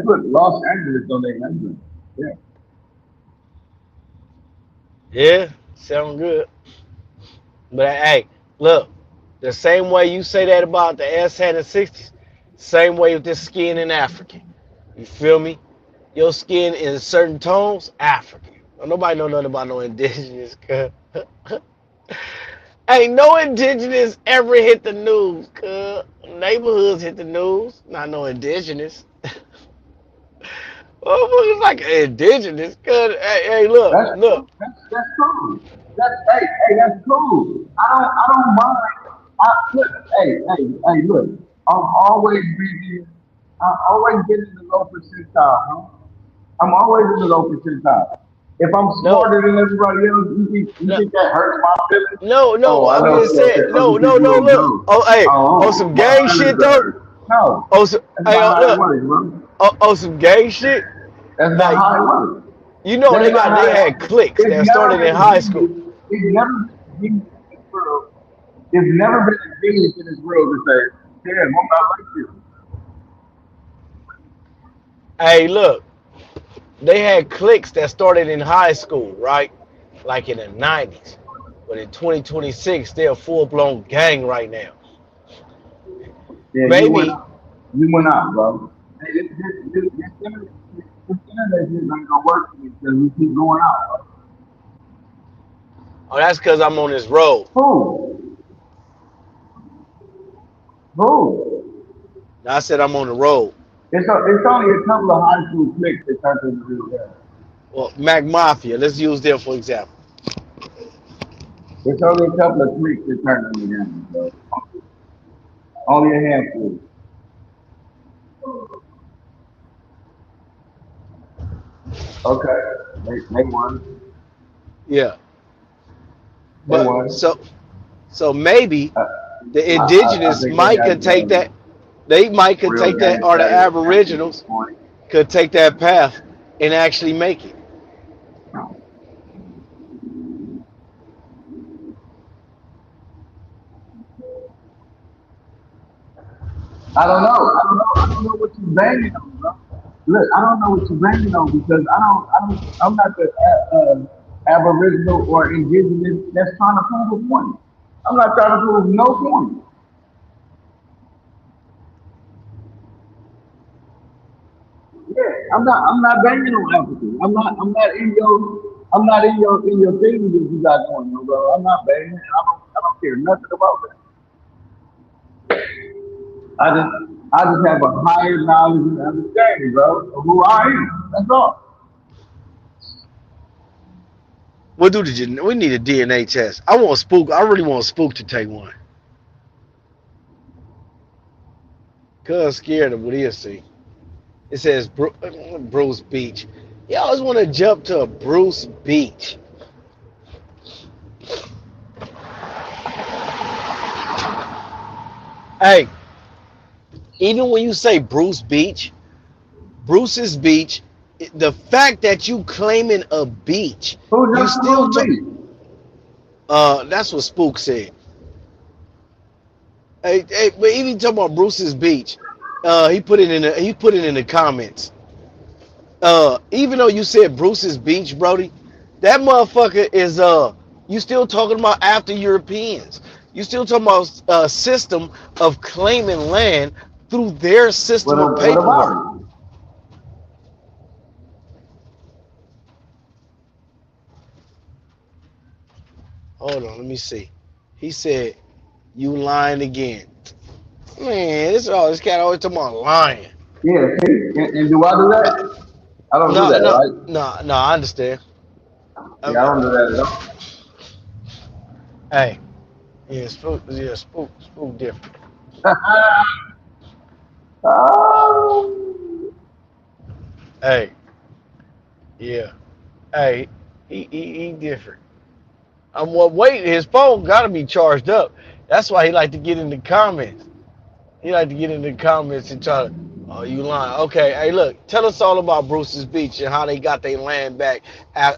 Speaker 5: put Los Angeles on their name. Yeah,
Speaker 2: Yeah. Sound good. But hey, look, the same way you say that about the S hat in the 60s, same way with this skin in Africa. You feel me? Your skin in certain tones, African. Don't nobody know nothing about no indigenous. Cause ain't no indigenous ever hit the news. Cause neighborhoods hit the news, not no indigenous. Motherfuckers like indigenous. Cause hey, look,
Speaker 5: that's
Speaker 2: look.
Speaker 5: that's cool. That's cool. I don't mind. Look, look. I'm always busy. I always get in the low percentile, huh? I'm always in the low percentile. If I'm
Speaker 2: No,
Speaker 5: smarter than everybody else, you
Speaker 2: no,
Speaker 5: think that hurts my feelings?
Speaker 2: no.
Speaker 5: Oh, I
Speaker 2: I'm
Speaker 5: know
Speaker 2: just
Speaker 5: stuff
Speaker 2: saying.
Speaker 5: that other
Speaker 2: No.
Speaker 5: people don't
Speaker 2: Look.
Speaker 5: know.
Speaker 2: Oh, hey, on
Speaker 5: Oh,
Speaker 2: some
Speaker 5: my
Speaker 2: gang
Speaker 5: feelings
Speaker 2: shit
Speaker 5: are
Speaker 2: though.
Speaker 5: hurt. No,
Speaker 2: Oh, so,
Speaker 5: that's
Speaker 2: hey,
Speaker 5: not how it
Speaker 2: look.
Speaker 5: works, bro.
Speaker 2: Some gang shit.
Speaker 5: That's not
Speaker 2: Like,
Speaker 5: how it works.
Speaker 2: you know,
Speaker 5: That's not
Speaker 2: they
Speaker 5: how it
Speaker 2: had
Speaker 5: works.
Speaker 2: cliques
Speaker 5: It's
Speaker 2: that
Speaker 5: never
Speaker 2: started in
Speaker 5: been a
Speaker 2: high school.
Speaker 5: genius. It's never been a genius in this world. It's never been a genius in this world to say, damn, I'm not like you.
Speaker 2: Hey, look, they had cliques that started in high school, right? Like in the 90s. But in 2026, they're a full blown gang right now.
Speaker 5: Yeah, you went
Speaker 2: Maybe,
Speaker 5: out. You went out, bro. Hey, this internet shit ain't gonna work for me because we keep going out.
Speaker 2: oh, that's because I'm on this road.
Speaker 5: Who? Who?
Speaker 2: I said I'm on the road.
Speaker 5: It's only a couple of high school cliques that turned into real guys.
Speaker 2: Well, Mac Mafia, let's use them for example.
Speaker 5: It's only a couple of cliques that turned into gangs, bro. Only a handful. Okay, they won.
Speaker 2: Yeah.
Speaker 5: They
Speaker 2: But
Speaker 5: won.
Speaker 2: so maybe
Speaker 5: Uh,
Speaker 2: the
Speaker 5: I
Speaker 2: indigenous
Speaker 5: think they
Speaker 2: might
Speaker 5: got
Speaker 2: could take that. They might could
Speaker 5: real
Speaker 2: take that,
Speaker 5: gang
Speaker 2: or the
Speaker 5: status at this
Speaker 2: Aboriginals
Speaker 5: point.
Speaker 2: could take that path and actually make it.
Speaker 5: I don't know. I don't know. I don't know what you're banging on, bro. Look, I don't know what you're banging on because I'm not the Aboriginal or indigenous that's trying to prove a point. I'm not trying to prove no point. Yeah, I'm not banging on African. I'm not in your thing that you got going on, bro. I'm not banging. I don't care nothing about that. I just I just have a higher knowledge and understanding, bro, of who I am. That's all.
Speaker 2: We'll do we need a DNA test. I want Spook. I really want Spook to take one. Cause I'm scared of what he'll see. It says Bruce Beach. You always want to jump to a Bruce Beach. Hey, even when you say Bruce Beach, Bruce's Beach, the fact that you claiming a beach,
Speaker 5: Who
Speaker 2: you
Speaker 5: just
Speaker 2: still
Speaker 5: supposed to be?
Speaker 2: that's what Spook said. Hey, but even talking about Bruce's Beach, he put it in the comments. Even though you said Bruce's Beach, Brody, that motherfucker is you still talking about after Europeans. You still talking about a system of claiming land through their system of
Speaker 5: What about
Speaker 2: paperwork.
Speaker 5: it?
Speaker 2: Hold on, let me see. He said, "You lying again." Man, this cat always talking about lying.
Speaker 5: Yeah, see, and do I do that? I don't do
Speaker 2: No,
Speaker 5: that,
Speaker 2: no,
Speaker 5: right?
Speaker 2: no. I understand.
Speaker 5: Yeah, I
Speaker 2: Um,
Speaker 5: don't do that at all.
Speaker 2: hey, spook different.
Speaker 5: Oh,
Speaker 2: Hey, yeah. Hey, he different. I'm waiting. His phone gotta be charged up. That's why he like to get in the comments. He like to get in the comments and try to, oh, you lying. Okay, hey, look, tell us all about Bruce's Beach and how they got their land back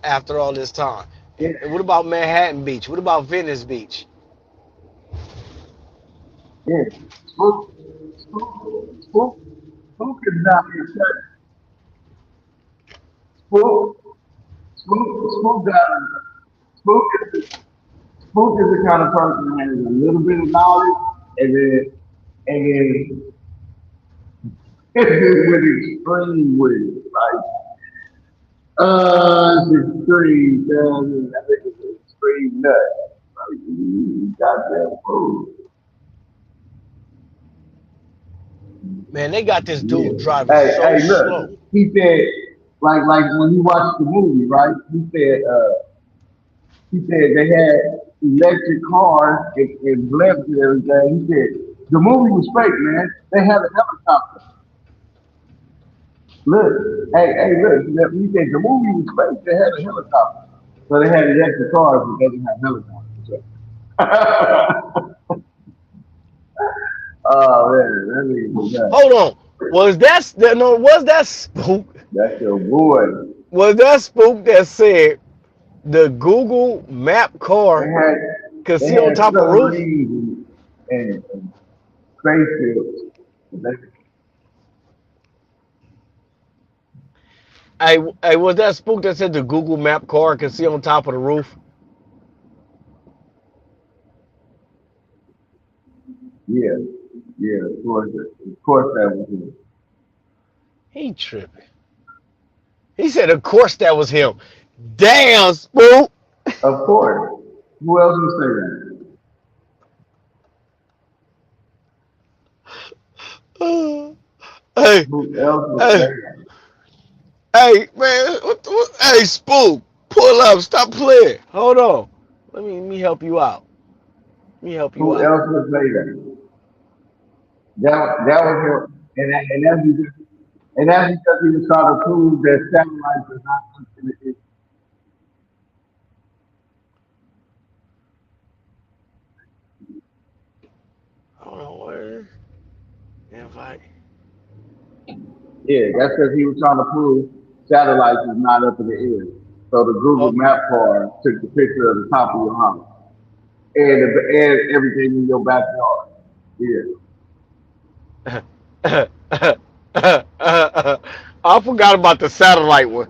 Speaker 2: after all this time.
Speaker 5: yeah,
Speaker 2: And what about Manhattan Beach? What about Venice Beach?
Speaker 5: yeah. Spook, spook, spook, spook is not here. Spook, spook got spook is spook is the kind of person that has a little bit of knowledge and then with extreme with it. Like it's extreme, I think it's an extreme nut. Like goddamn fool.
Speaker 2: Man, they got this
Speaker 5: Yeah.
Speaker 2: dude driving
Speaker 5: Hey,
Speaker 2: so
Speaker 5: look.
Speaker 2: slow.
Speaker 5: He said like when he watched the movie, right? He said they had electric cars and blimps and everything. He said the movie was fake, man. They had a helicopter. Look, look. He said the movie was fake. They had a helicopter. So they had electric cars, but they didn't have helicopters. So. Oh man, that nigga was nuts.
Speaker 2: Hold on. Was that spook?
Speaker 5: That's your boy.
Speaker 2: Was that spook that said the Google Map
Speaker 5: They
Speaker 2: car
Speaker 5: had
Speaker 2: could
Speaker 5: they
Speaker 2: see on
Speaker 5: had
Speaker 2: top of the roof?
Speaker 5: submarines and spaceships.
Speaker 2: Hey, was that spook that said the Google Map car could see on top of the roof?
Speaker 5: Yeah, yeah. Of course, that was him.
Speaker 2: He tripping. He said, of course that was him. Damn, spook.
Speaker 5: Of course. Who else would say that?
Speaker 2: Hey,
Speaker 5: Who else would say
Speaker 2: hey,
Speaker 5: that?
Speaker 2: hey, man. Hey, spook. Pull up. Stop playing. Hold on. Let me help you out. Let me help you
Speaker 5: Who
Speaker 2: out.
Speaker 5: else would say that? That was him. And that's because he was trying to prove that satellites are not something.
Speaker 2: Hold on. Where? Invite.
Speaker 5: Yeah, that's because he was trying to prove satellites is not up in the air. So the Google
Speaker 2: Oh,
Speaker 5: Map car took the picture of the top of your house and everything in your backyard. Yeah.
Speaker 2: I forgot about the satellite one.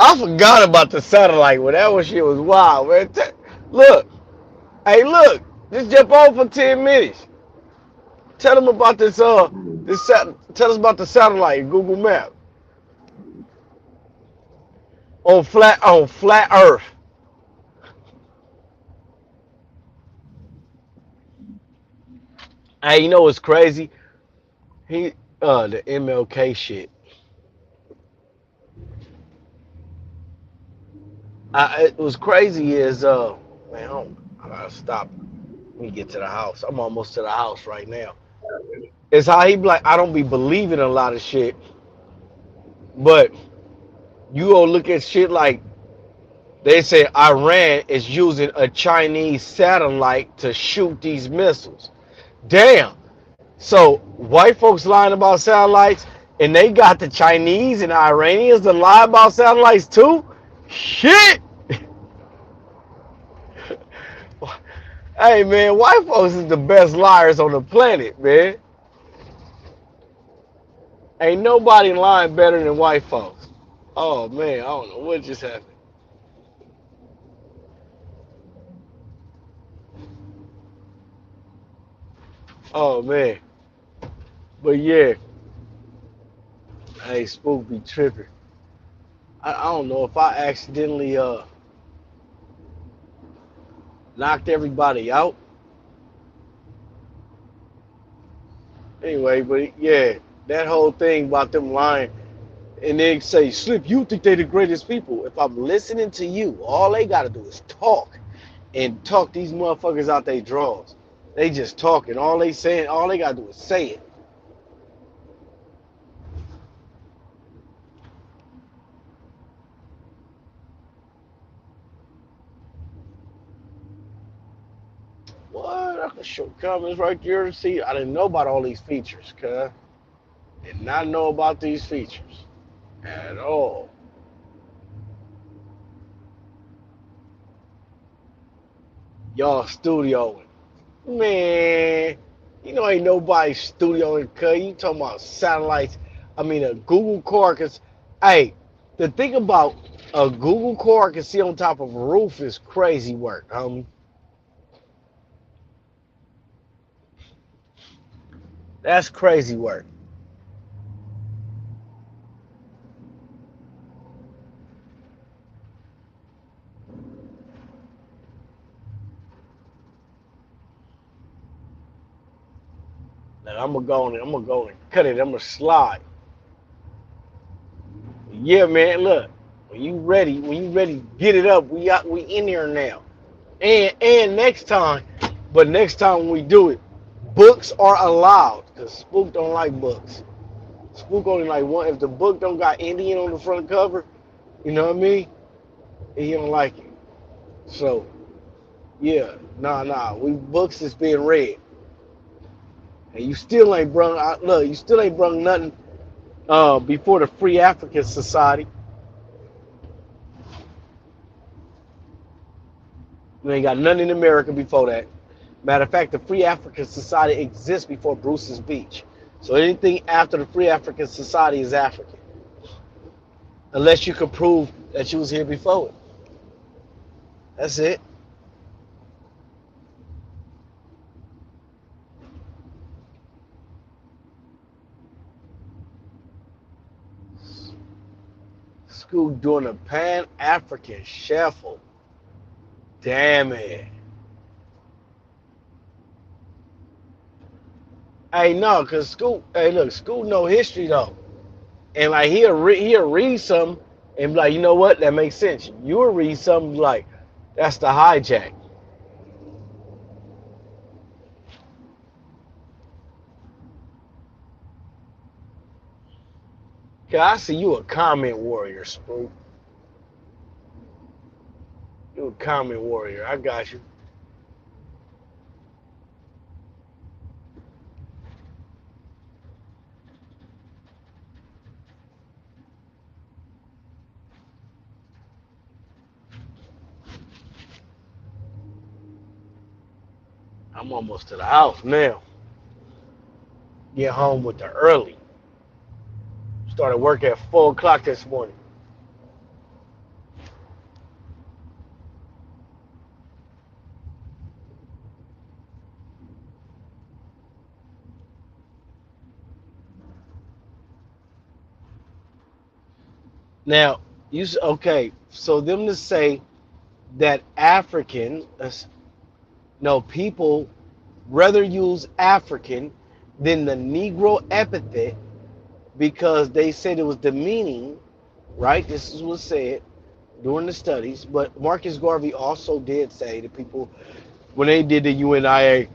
Speaker 2: I forgot about the satellite one. That one shit was wild, man. Look, hey, look, just jump on for 10 minutes. Tell them about this. Tell us about the satellite, Google Map on flat Earth. Hey, you know what's crazy? He the MLK shit. It was crazy is man, I gotta stop. Let me get to the house. I'm almost to the house right now. It's how he be like, I don't be believing a lot of shit, but you go look at shit like they say Iran is using a Chinese satellite to shoot these missiles. Damn. So white folks lying about satellites, and they got the Chinese and the Iranians to lie about satellites too. Shit. Hey man, white folks is the best liars on the planet, man. Ain't nobody lying better than white folks. Oh man, I don't know what just happened. Oh man, but yeah, hey, Spook be tripping. I don't know if I accidentally knocked everybody out. Anyway, but yeah, that whole thing about them lying and they say, Slip, you think they the greatest people. If I'm listening to you, all they gotta do is talk and talk these motherfuckers out their drawers. They just talking. All they saying, all they gotta do is say it. What? I can show comments right there. See, I didn't know about all these features, cuz. Did not know about these features at all. Y'all studioing. Man, you know ain't nobody studioing, cuz. You talking about satellites. I mean, a Google car, cause, hey, the thing about a Google car can see on top of a roof is crazy work, homie. That's crazy work. Now, I'm gonna go and cut it. I'm gonna slide. Yeah, man. Look, when you ready, get it up. We in there now. And next time, but next time when we do it, books are allowed. Cause Spook don't like books. Spook only like one. If the book don't got Indian on the front cover, you know what I mean? He don't like it. So yeah, nah. We books is being read, and you still ain't brung. Look, you still ain't brung nothing before the Free African Society. You ain't got nothing in America before that. Matter of fact, the Free African Society exists before Bruce's Beach. So anything after the Free African Society is African, unless you can prove that you was here before it. That's it. School doing a Pan African shuffle. Damn it. Hey, no, cause school. Hey, look, school know history though, and like he'll read something and be like, you know what, that makes sense. You'll read something like, that's the hijack. Cause I see you a comment warrior, Spook. You a comment warrior. I got you. I'm almost to the house now. Get home with the early. Started work at 4 o'clock this morning. Now, okay, so them to say that African, no, people rather use African than the Negro epithet because they said it was demeaning, right? This is what's said during the studies. But Marcus Garvey also did say to people when they did the UNIA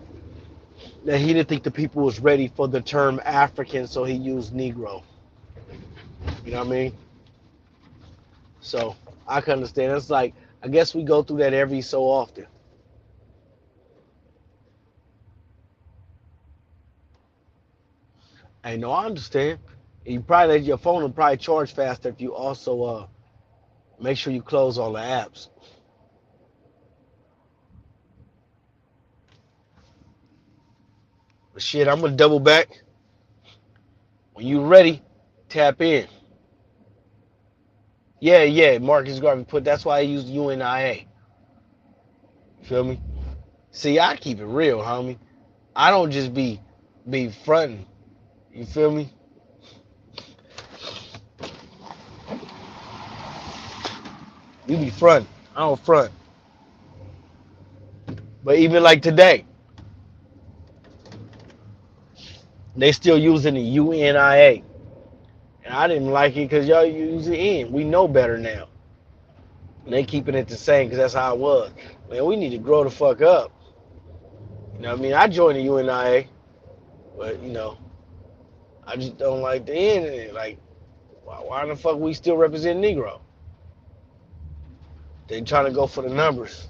Speaker 2: that he didn't think the people was ready for the term African, so he used Negro. You know what I mean? So I can understand. It's like I guess we go through that every so often. I know I understand. You probably your phone will probably charge faster if you also make sure you close all the apps. But shit, I'm gonna double back. When you ready, tap in. Yeah, yeah. Marcus Garvey put that's why I used UNIA. Feel me? See, I keep it real, homie. I don't just be fronting. You feel me? You be fronting. I don't front. But even like today, they still using the UNIA. And I didn't like it because y'all use the N. We know better now. And they keeping it the same because that's how it was. Man, we need to grow the fuck up. You know what I mean? I joined the UNIA, but I just don't like the N in it. Like, why the fuck we still represent Negro? They trying to go for the numbers.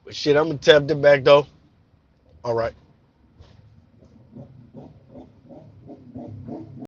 Speaker 2: But shit, I'm gonna tap them back though. All right.